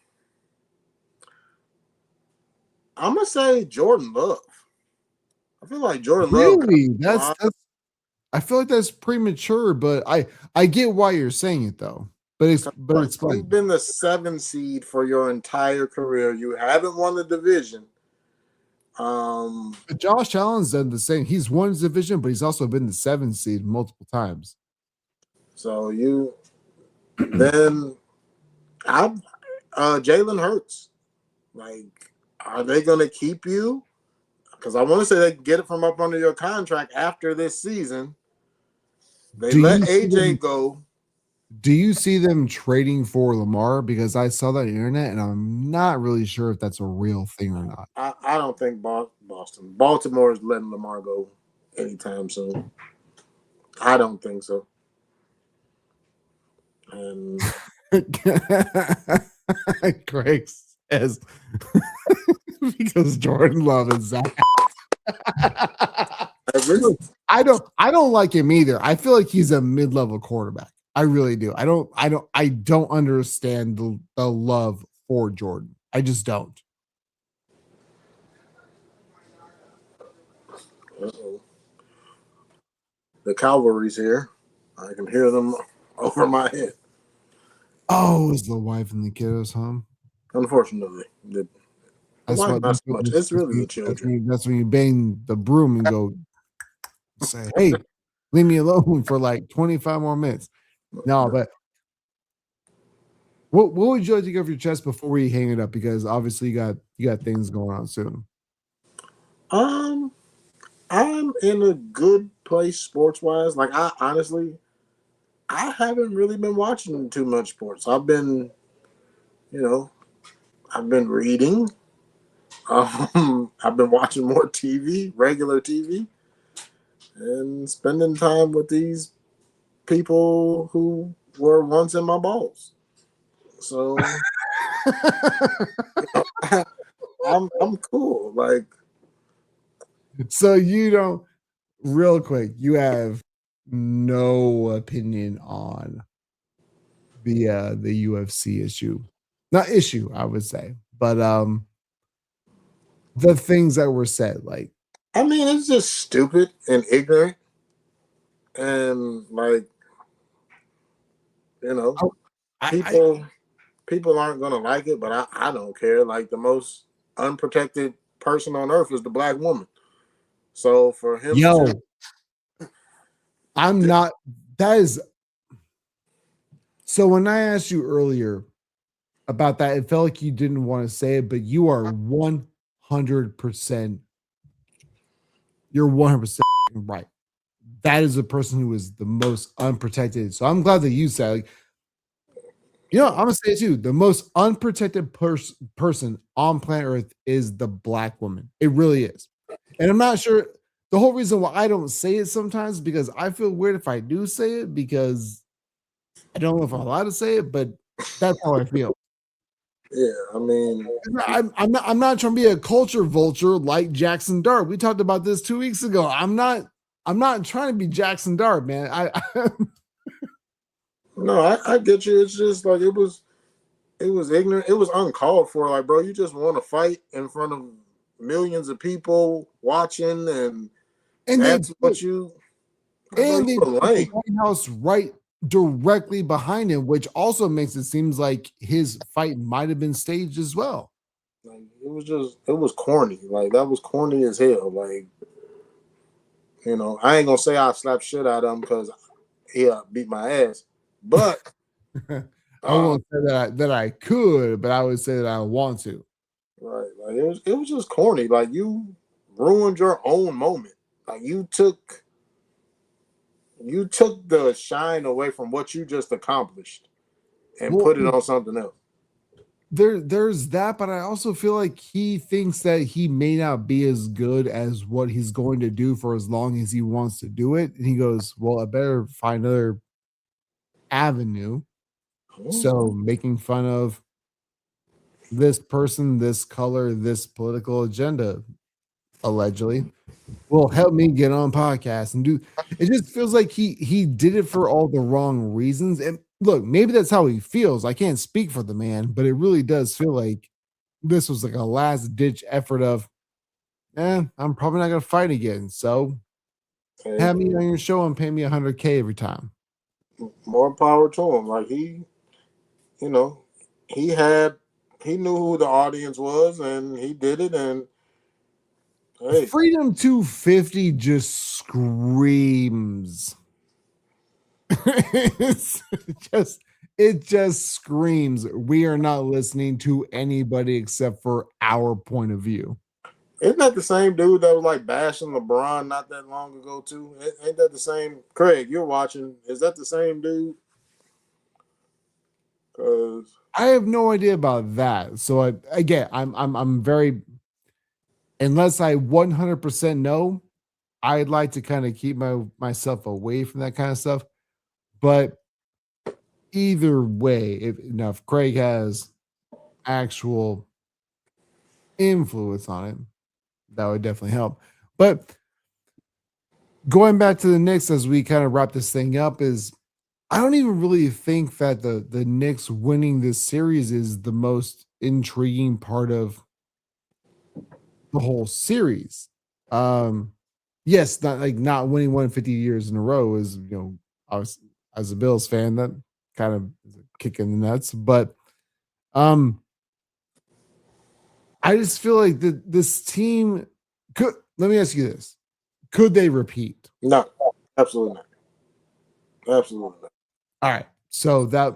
I'm gonna say Jordan Love. I feel like Jordan Love. Really? That's I feel like that's premature, but I get why you're saying it though. But explain. You've been the 7 seed for your entire career. You haven't won the division. But Josh Allen's done the same. He's won his division, but he's also been the 7th seed multiple times. So you then Jalen Hurts. Like, are they gonna keep you? Because I want to say they can get it from up under your contract after this season. They let AJ go. Do you see them trading for Lamar? Because I saw that on the internet, and I'm not really sure if that's a real thing or not. I don't think Baltimore is letting Lamar go anytime soon. I don't think so. And Greg says because Jordan Love is Zach. I don't like him either. I feel like he's a mid-level quarterback. I really do. I don't understand the love for Jordan. I just don't. Uh-oh. The cavalry's here. I can hear them over my head. Oh, is the wife and the kiddos home? Unfortunately, not so much. It's really the children. That's when you bang the broom and go say, "Hey, leave me alone for like 25 more minutes." No, but what would you like to get off your chest before we hang it up? Because obviously you got things going on soon. I'm in a good place sports wise. Like I haven't really been watching too much sports. I've been reading. I've been watching more TV, regular TV, and spending time with these people who were once in my balls. So I'm cool. Like, So you don't, real quick, you have no opinion on the UFC issue. Not issue, I would say. But the things that were said, like, I mean, it's just stupid and ignorant, and like, you know, I people aren't gonna like it, but I don't care. Like, the most unprotected person on earth is the black woman. So for him yo, to, I'm not, that is, so when I asked you earlier about that, it felt like you didn't want to say it, but you are 100%, you're 100% right. That is the person who is the most unprotected. So I'm glad that you said, like, I'm gonna say it too. The most unprotected person on planet Earth is the black woman. It really is. And I'm not sure the whole reason why I don't say it sometimes because I feel weird if I do say it because I don't know if I'm allowed to say it, but that's how I feel. yeah, I mean, I'm not trying to be a culture vulture like Jackson Dart. We talked about this 2 weeks ago. I'm not trying to be Jackson Dart, man. no, I get you. It's just like it was ignorant. It was uncalled for. Like, bro, you just want to fight in front of millions of people watching, and and they that's what you. Like, bro, and you they a put the lame. White House right directly behind him, which also makes it seems like his fight might have been staged as well. Like, it was corny. Like, that was corny as hell. Like, I ain't gonna say I slapped shit out of him because he beat my ass, but I won't say that I could, but I would say that I want to. right, like it was just corny. Like, you ruined your own moment. Like, you took the shine away from what you just accomplished and Well, put it on something else. there's that, but I also feel like he thinks that he may not be as good as what he's going to do for as long as he wants to do it. And he goes, well, I better find another avenue. So making fun of this person, this color, this political agenda, allegedly, will help me get on podcasts and do. It just feels like he did it for all the wrong reasons. And look, maybe that's how he feels. I can't speak for the man, but it really does feel like this was like a last ditch effort of, I'm probably not gonna fight again. So Hey, have me on your show and pay me 100K every time. more power to him. Like, you know, he had, he knew who the audience was, and he did it. And hey, Freedom 250 just screams. It's just it just screams we are not listening to anybody except for our point of view. isn't that the same dude that was like bashing LeBron not that long ago too? Ain't that the same? Craig, you're watching. Is that the same dude? Because I have no idea about that. So again, I'm very, unless I 100% know, I'd like to kind of keep myself away from that kind of stuff. But either way, if Craig has actual influence on it, that would definitely help. But going back to the Knicks as we kind of wrap this thing up, is I don't even really think that the Knicks winning this series is the most intriguing part of the whole series. Um, yes, not winning 150 years in a row is, I was, as a Bills fan, that kind of is a kick in the nuts. But um, I just feel like this team could. Let me ask you this: could they repeat? no, absolutely not. Absolutely not. All right, so that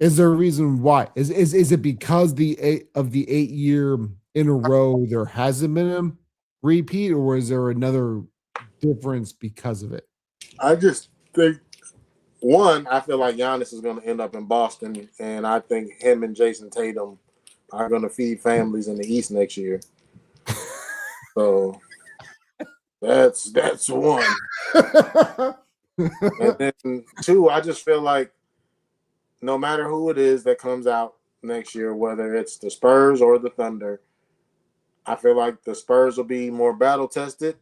is there a reason why? Is it because the 8 year in a row there hasn't been a repeat, or is there another difference because of it? I just think, one, I feel like Giannis is going to end up in Boston, and I think him and Jason Tatum are going to feed families in the East next year. So that's one. And then two, I just feel like no matter who it is that comes out next year, whether it's the Spurs or the Thunder, I feel like the Spurs will be more battle tested,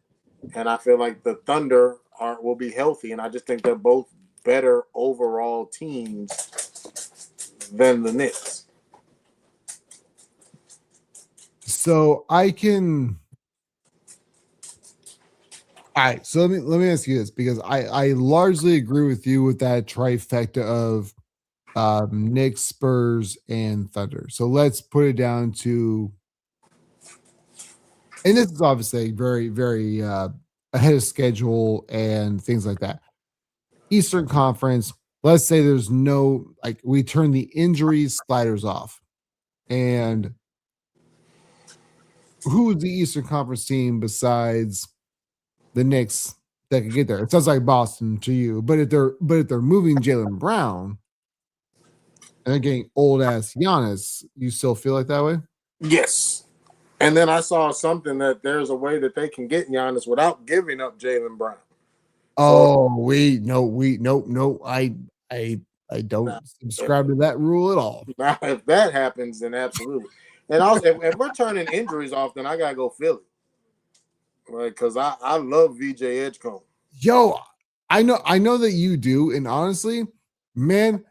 and I feel like the Thunder will be healthy, and I just think they're both better overall teams than the Knicks. So I can. All right. So let me ask you this, because I largely agree with you with that trifecta of Knicks, Spurs, and Thunder. So let's put it down to, and this is obviously very, very ahead of schedule and things like that. Eastern Conference, let's say there's no, like, we turn the injuries sliders off. And who's the Eastern Conference team besides the Knicks that could get there? It sounds like Boston to you, but if they're moving Jaylen Brown and they're getting old ass Giannis, you still feel like that way? Yes. And then I saw something that there's a way that they can get Giannis without giving up Jaylen Brown. Oh, no. I don't Now, subscribe to that rule at all. now if that happens, then absolutely. And also, if we're turning injuries off, then I gotta go Philly, right? Because I love VJ Edgecombe. Yo, I know that you do, and honestly, man,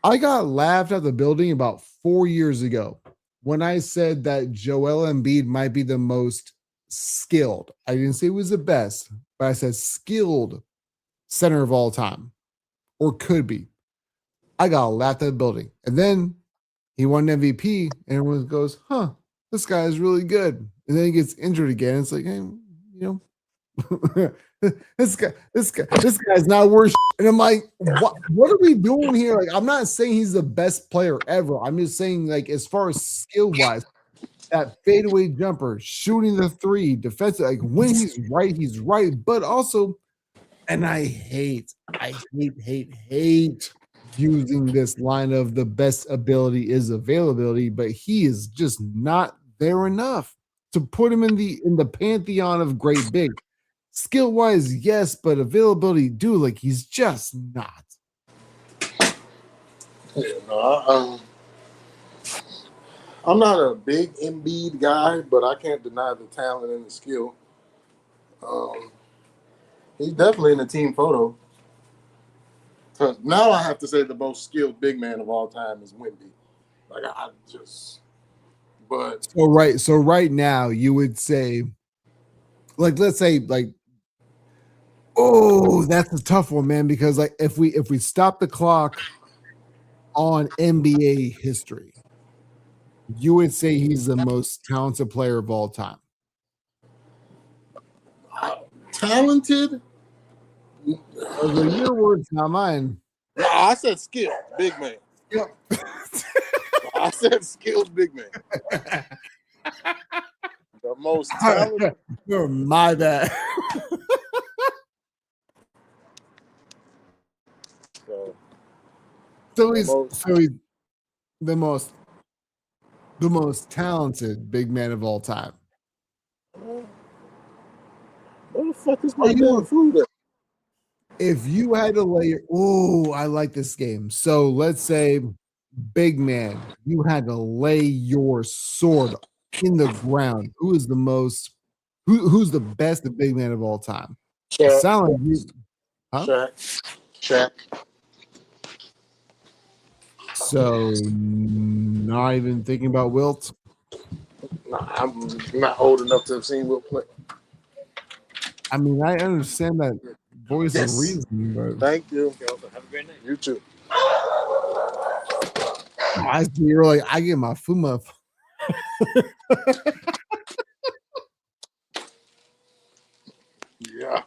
I got laughed at the building about 4 years ago when I said that Joel Embiid might be the most skilled. I didn't say he was the best, but I said skilled center of all time, or could be. I got laughed at the building. And then he won MVP, and everyone goes, huh, this guy is really good. And then he gets injured again. It's like, hey, this guy's not worth shit. And I'm like, what are we doing here? Like, I'm not saying he's the best player ever. I'm just saying, like, as far as skill wise, that fadeaway jumper, shooting the three, defensive, like, when he's right. But also, and I hate using this line of the best ability is availability, but he is just not there enough to put him in the pantheon of great big. Skill wise, yes, but availability, dude, like, he's just not. Yeah, no, I'm not a big Embiid guy, but I can't deny the talent and the skill. Um, he's definitely in the team photo. So now I have to say the most skilled big man of all time is Wemby. Like I just, but So right now, you would say, like, let's say, like, oh, that's a tough one, man, because, like, if we stop the clock on NBA history, you would say he's the most talented player of all time. talented. Those are your words, not mine. No, I said skilled big man. Yep. I said skilled big man. The most talented. My bad. So he's the most talented big man of all time. Where the fuck is my damn food at? If you had to lay, oh, I like this game. So let's say, big man, you had to lay your sword in the ground. Who's the best big man of all time? Shaq. Sound like you, huh? Shaq. So not even thinking about Wilt. Nah, I'm not old enough to have seen Wilt play. I mean, I understand that voice of reason, but thank you. Have a great night. You too. I see you're like, I get my food up. Yeah.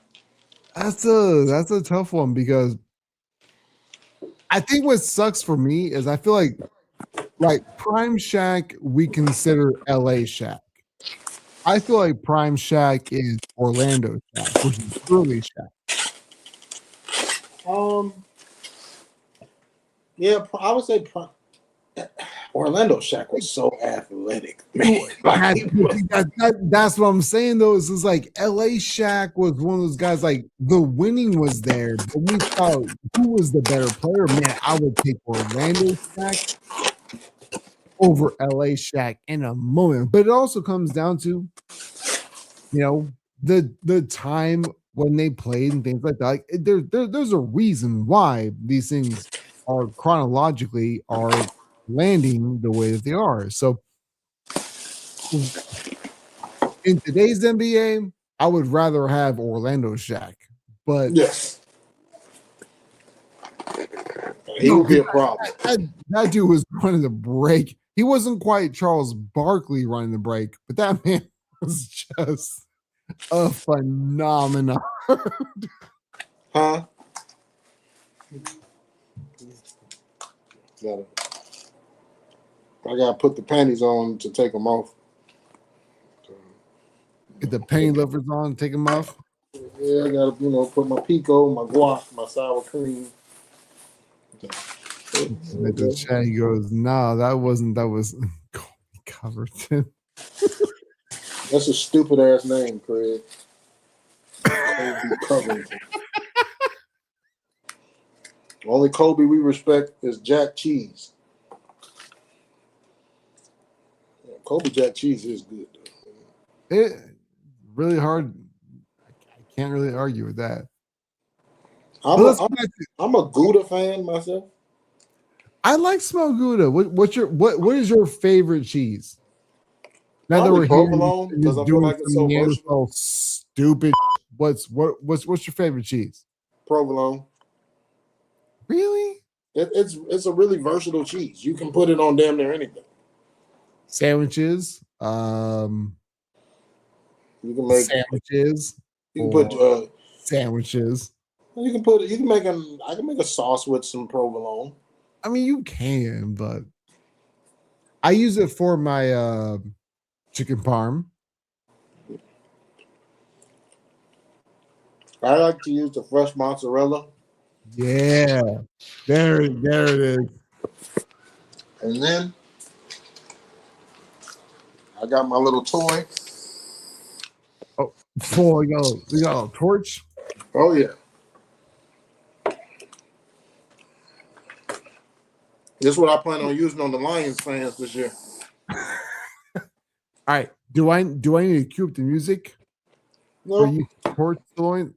That's a tough one, because I think what sucks for me is I feel like Prime Shaq, we consider LA Shaq. I feel like Prime Shaq is Orlando Shaq, which is early Shaq. Yeah, I would say Orlando Shaq was so athletic, man. Like, That's what I'm saying, though. Is like LA Shaq was one of those guys, like the winning was there, but we thought who was the better player. Man, I would take Orlando Shaq over LA Shaq in a moment. But it also comes down to, the time when they played and things like that. Like, there's a reason why these things are chronologically are landing the way that they are. So in today's NBA, I would rather have Orlando Shaq, but yes, he would be a problem. That dude was running the break. He wasn't quite Charles Barkley running the break, but that man was just a phenomenon. Huh? I gotta put the panties on to take them off. Get the penny loafers on, take them off. Yeah, I gotta, put my pico, my guac, my sour cream. The chat goes, no, that wasn't. That was Kobe Coverton. That's a stupid ass name, Craig. Kobe Covington. Only Kobe we respect is Jack Cheese. Kobe Jack Cheese is good, though. It really hard. I can't really argue with that. I'm a Gouda fan myself. I like smell Gouda. What is your favorite cheese? Now that we're provolone, because I feel like it's so versatile. Stupid. What's your favorite cheese? Provolone. Really? It's a really versatile cheese. You can put it on damn near anything. Sandwiches. You can make sandwiches. You can put sandwiches. You can put. You can make I can make a sauce with some provolone. I mean, you can, but I use it for my chicken parm. I like to use the fresh mozzarella. Yeah, there it is. And then I got my little toy. Oh, we got a torch. Oh yeah. This is what I plan on using on the Lions fans this year. All right. Do I need to cue up the music? No. Torch joint?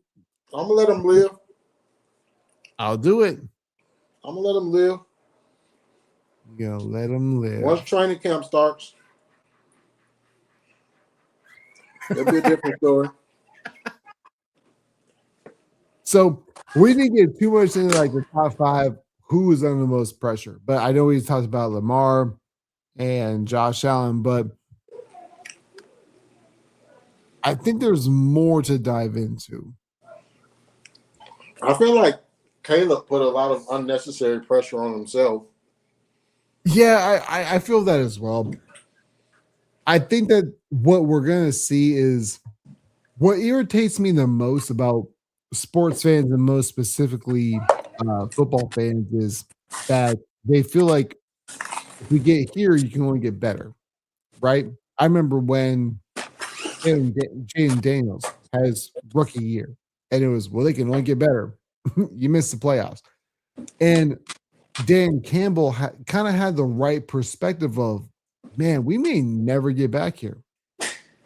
I'm gonna let them live. I'll do it. I'm gonna let them live. You're gonna let them live. Once training camp starts, it'll be a different story. So we didn't get too much into like the top five. Who is under the most pressure? But I know we talked about Lamar and Josh Allen, but I think there's more to dive into. I feel like Caleb put a lot of unnecessary pressure on himself. Yeah, I feel that as well. I think that what we're going to see is what irritates me the most about sports fans and most specifically football fans is that they feel like if we get here, you can only get better, right? I remember when Jaden Daniels had his rookie year, and it was, well, they can only get better. You missed the playoffs. And Dan Campbell kind of had the right perspective of, man, we may never get back here.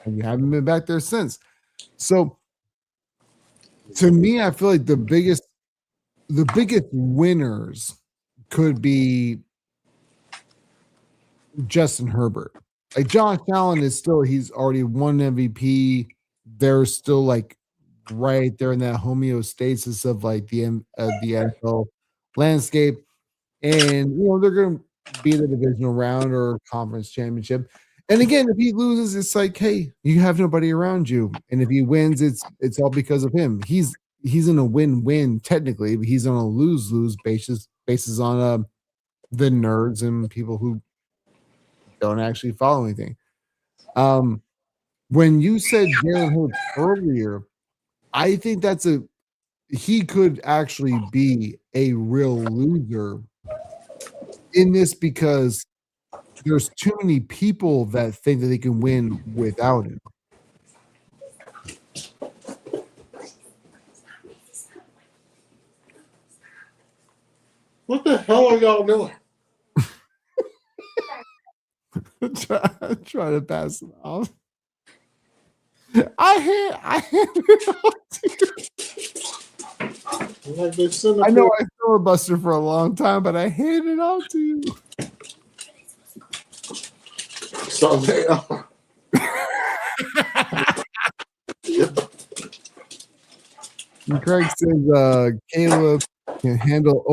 And you haven't been back there since. So to me, I feel like the biggest winners could be Justin Herbert. Like Josh Allen he's already won MVP. They're still like right there in that homeostasis of like the NFL landscape. And they're gonna be in the divisional round or conference championship. And again, if he loses, it's like, hey, you have nobody around you. And if he wins, it's all because of him. He's in a win-win technically, but he's on a lose-lose basis on the nerds and people who don't actually follow anything. When you said Jalen Hurts earlier, I think he could actually be a real loser in this because there's too many people that think that they can win without him. What the hell are y'all doing? Try to pass it off. I hand it off to you. Like I know I filibustered for a long time, but I hand it off to you. So they And Craig says Caleb can handle.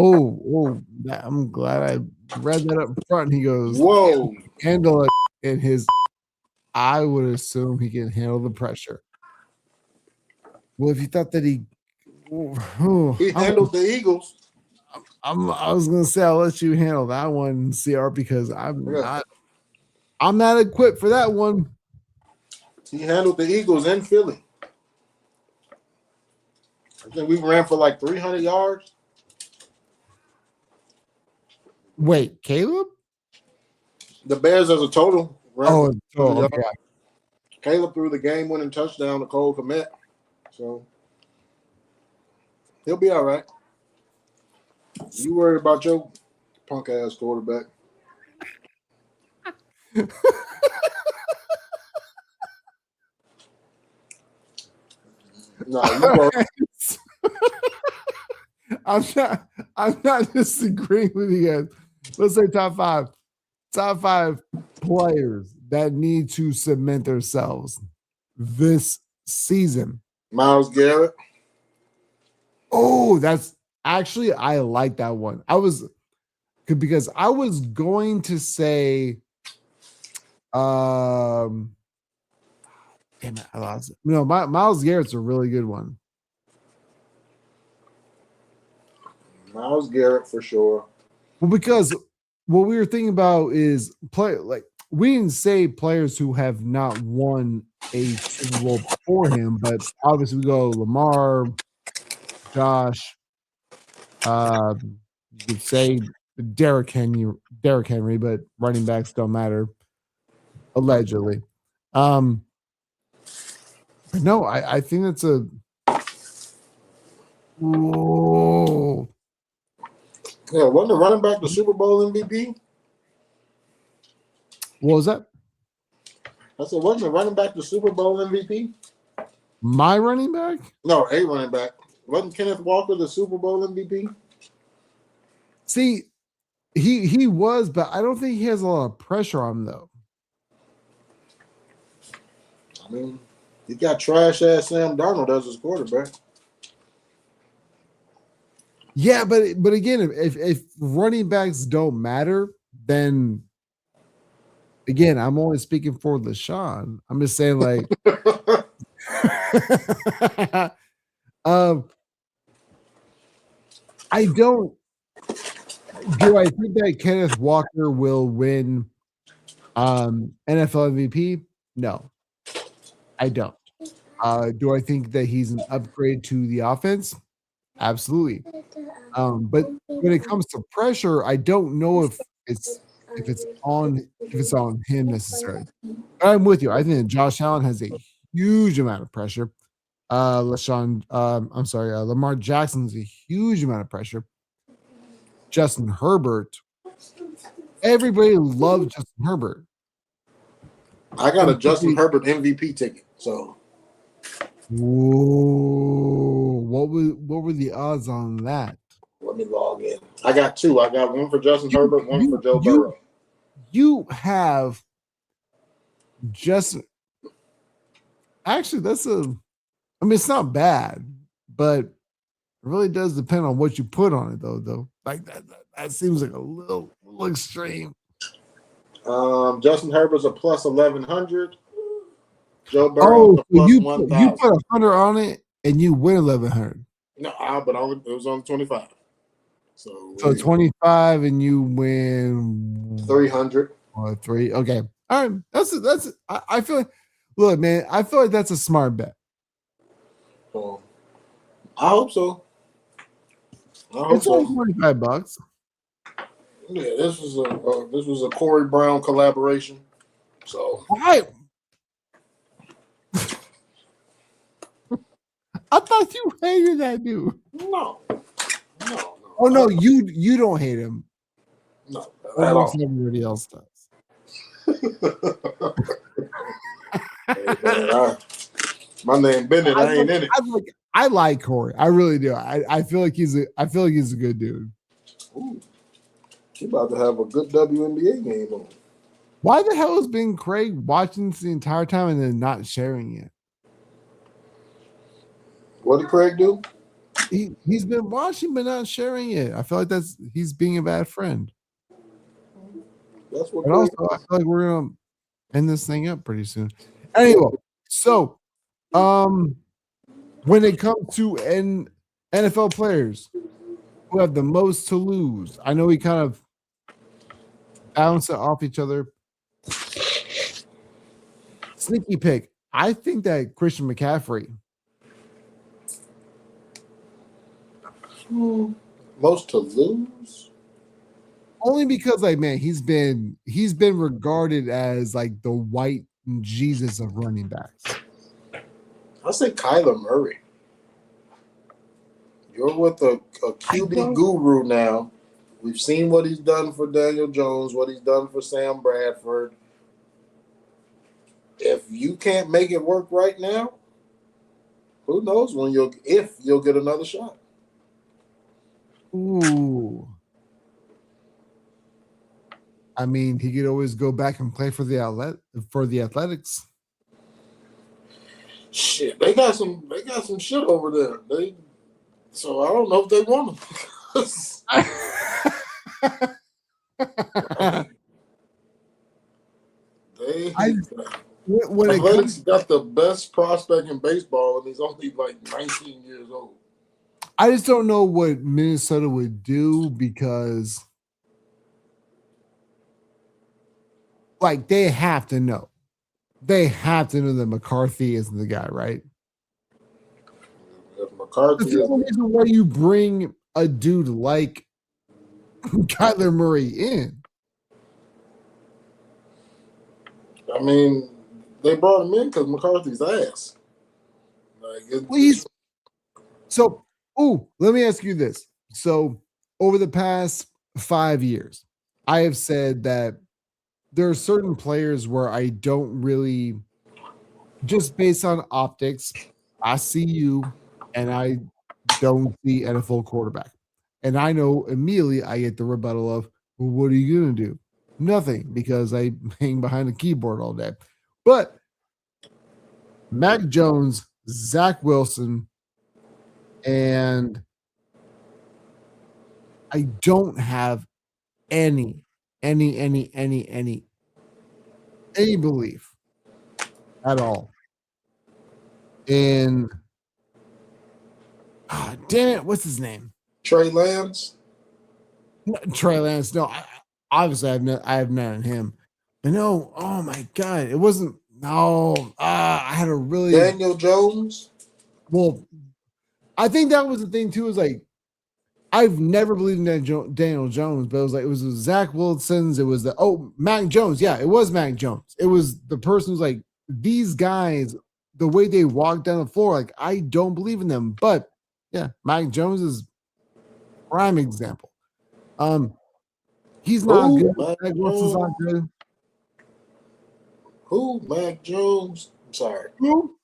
I'm glad I read that up front. He goes, whoa, handle it in his. I would assume he can handle the pressure. Well, if you thought that he handled the Eagles. I was gonna say I'll let you handle that one, CR, because I'm not equipped for that one. He handled the Eagles in Philly. I think we ran for like 300 yards. Wait, Caleb? The Bears as a total. Okay. Caleb threw the game-winning touchdown to Cole Kmet. So he'll be all right. You worried about your punk-ass quarterback. No, you I'm not disagreeing with you guys. Let's say top five players that need to cement themselves this season. Myles Garrett. Oh, that's actually, I like that one. Because I was going to say, damn it, I lost it. No, Myles Garrett's a really good one. Myles Garrett for sure. Well, because what we were thinking about is we didn't say players who have not won a Super Bowl before him, but obviously we go Lamar, Josh, you could say Derrick Henry, but running backs don't matter, allegedly. No, I think that's a. Whoa. Yeah, wasn't the running back the Super Bowl MVP? What was that? I said, wasn't the running back the Super Bowl MVP? My running back? No, a running back. Wasn't Kenneth Walker the Super Bowl MVP? See, he was, but I don't think he has a lot of pressure on him, though. I mean, he got trash-ass Sam Darnold as his quarterback. Yeah, but again, if running backs don't matter, then again, I'm only speaking for LaShawn. I'm just saying, like, I don't. Do I think that Kenneth Walker will win NFL MVP? No, I don't. Do I think that he's an upgrade to the offense? Absolutely. But when it comes to pressure, I don't know if it's on him necessarily. I'm with you. I think that Josh Allen has a huge amount of pressure. Lamar Jackson's a huge amount of pressure. Justin Herbert. Everybody loves Justin Herbert. I got a Justin Herbert MVP ticket. So, whoa, what were the odds on that? Let me log in. I got two. I got one for Justin Herbert, one for Joe Burrow. You have Justin. Actually, it's not bad, but it really does depend on what you put on it, though. Like that seems like a little extreme. Justin Herbert's a plus 1,100. Joe Burrow a plus 1,000. You put 100 on it and you win 1,100. No, but it was on 25. So 25 and you win 300 or 3. Okay, all right. That's. I feel like. Look, man, I feel like that's a smart bet. I hope so. It's only $25. Yeah, this was a Corey Brown collaboration. So Why? I thought you hated that dude. no. Oh no, you don't hate him. No, at Almost all. everybody else does. Hey, man, my name Bennett. I ain't in it. I like Corey. I really do. I feel like he's a good dude. Ooh, he about to have a good WNBA game on. Why the hell has been Craig watching this the entire time and then not sharing it? What did Craig do? He's been watching but not sharing it. I feel like he's being a bad friend. That's what. And also, I feel like we're gonna end this thing up pretty soon. Anyway, so when it comes to NFL players who have the most to lose, I know we kind of balance it off each other. Sneaky pick. I think that Christian McCaffrey. Most to lose? Only because, like, man, he's been regarded as like the white Jesus of running backs. I say Kyler Murray. You're with a QB guru now. We've seen what he's done for Daniel Jones, what he's done for Sam Bradford. If you can't make it work right now, who knows if you'll get another shot. Ooh. I mean, he could always go back and play for the Athletics. Shit, they got some shit over there. So I don't know if they want him. Athletics got the best prospect in baseball, and he's only like 19 years old. I just don't know what Minnesota would do because, like, they have to know. They have to know that McCarthy isn't the guy, right? If McCarthy That's the only reason why you bring a dude like Kyler Murray in. I mean, they brought him in because McCarthy's ass. Let me ask you this. So, over the past 5 years, I have said that there are certain players where I don't really, just based on optics, I see you and I don't see NFL quarterback. And I know immediately I get the rebuttal of, well, what are you going to do? Nothing, because I hang behind a keyboard all day. But Mac Jones, Zach Wilson, and I don't have any belief at all in damn it, what's his name? Trey Lance. Trey Lance. No, obviously I have none in him. But no, oh my god, it wasn't. No, I had a really Daniel Jones. Well, I think that was the thing too. Is like I've never believed in Daniel Jones, but it was Zach Wilson's. It was Mac Jones. Yeah, it was Mac Jones. It was the person who's like, these guys, the way they walk down the floor, like I don't believe in them. But yeah, Mac Jones is prime example. He's not good. Mac Wilson's not good. Who? Mac Jones? I'm sorry. Who?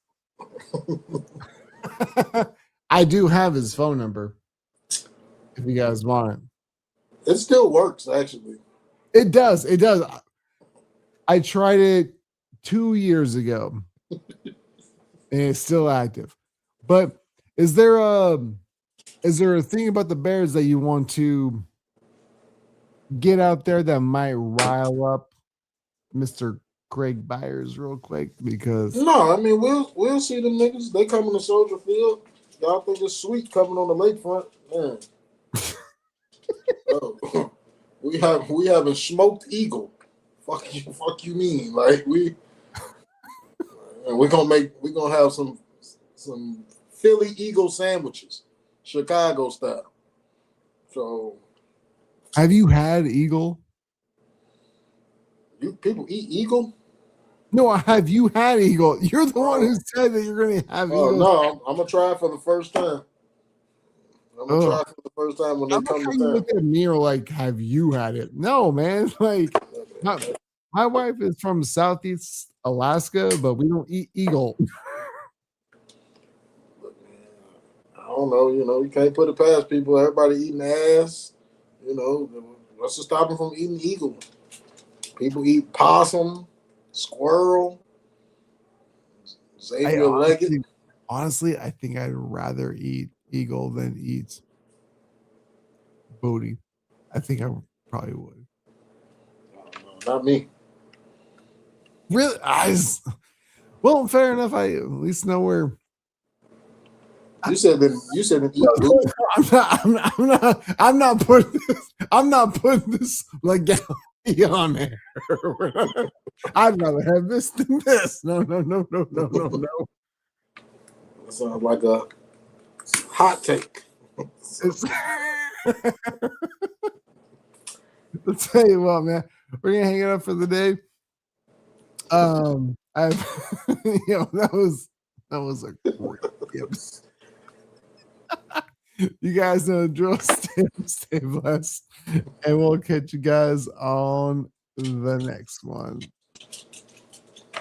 I do have his phone number. If you guys want it. It still works, actually. It does. It does. I tried it 2 years ago, and it's still active. But is there a thing about the Bears that you want to get out there that might rile up Mr. Greg Byers real quick? Because no, I mean we'll see them niggas. They coming to Soldier Field. Y'all think it's sweet coming on the lakefront, man. We have a smoked eagle. Fuck you mean? Like we're gonna have some Philly Eagle sandwiches, Chicago style. So Have you had eagle? People eat eagle? No, have you had eagle? You're the one Oh, who said that you're going to have oh eagle. no, I'm gonna try it for the first time. I'm gonna Oh, try it for the first time when I they like come how to you town. look at me or like, have you had it? No, man. Like, my, my wife is from Southeast Alaska, but we don't eat eagle. Look, man, I don't know. You can't put it past people. Everybody eating ass. What's to stop them from eating eagle? People eat possum, squirrel, I Xavier Leggett. honestly, I think I'd rather eat eagle than eat booty. I think I probably would. Not me. Really? Well, fair enough. I at least know where. You said then eat booty. I'm not putting this. I'm not putting this legality on there. I'd rather have this than this. No. That sounds like a hot take. I'll tell you what, man. We're gonna hang it up for the day. I, that was a great gift. You guys know the drill. Stay blessed, and we'll catch you guys on the next one.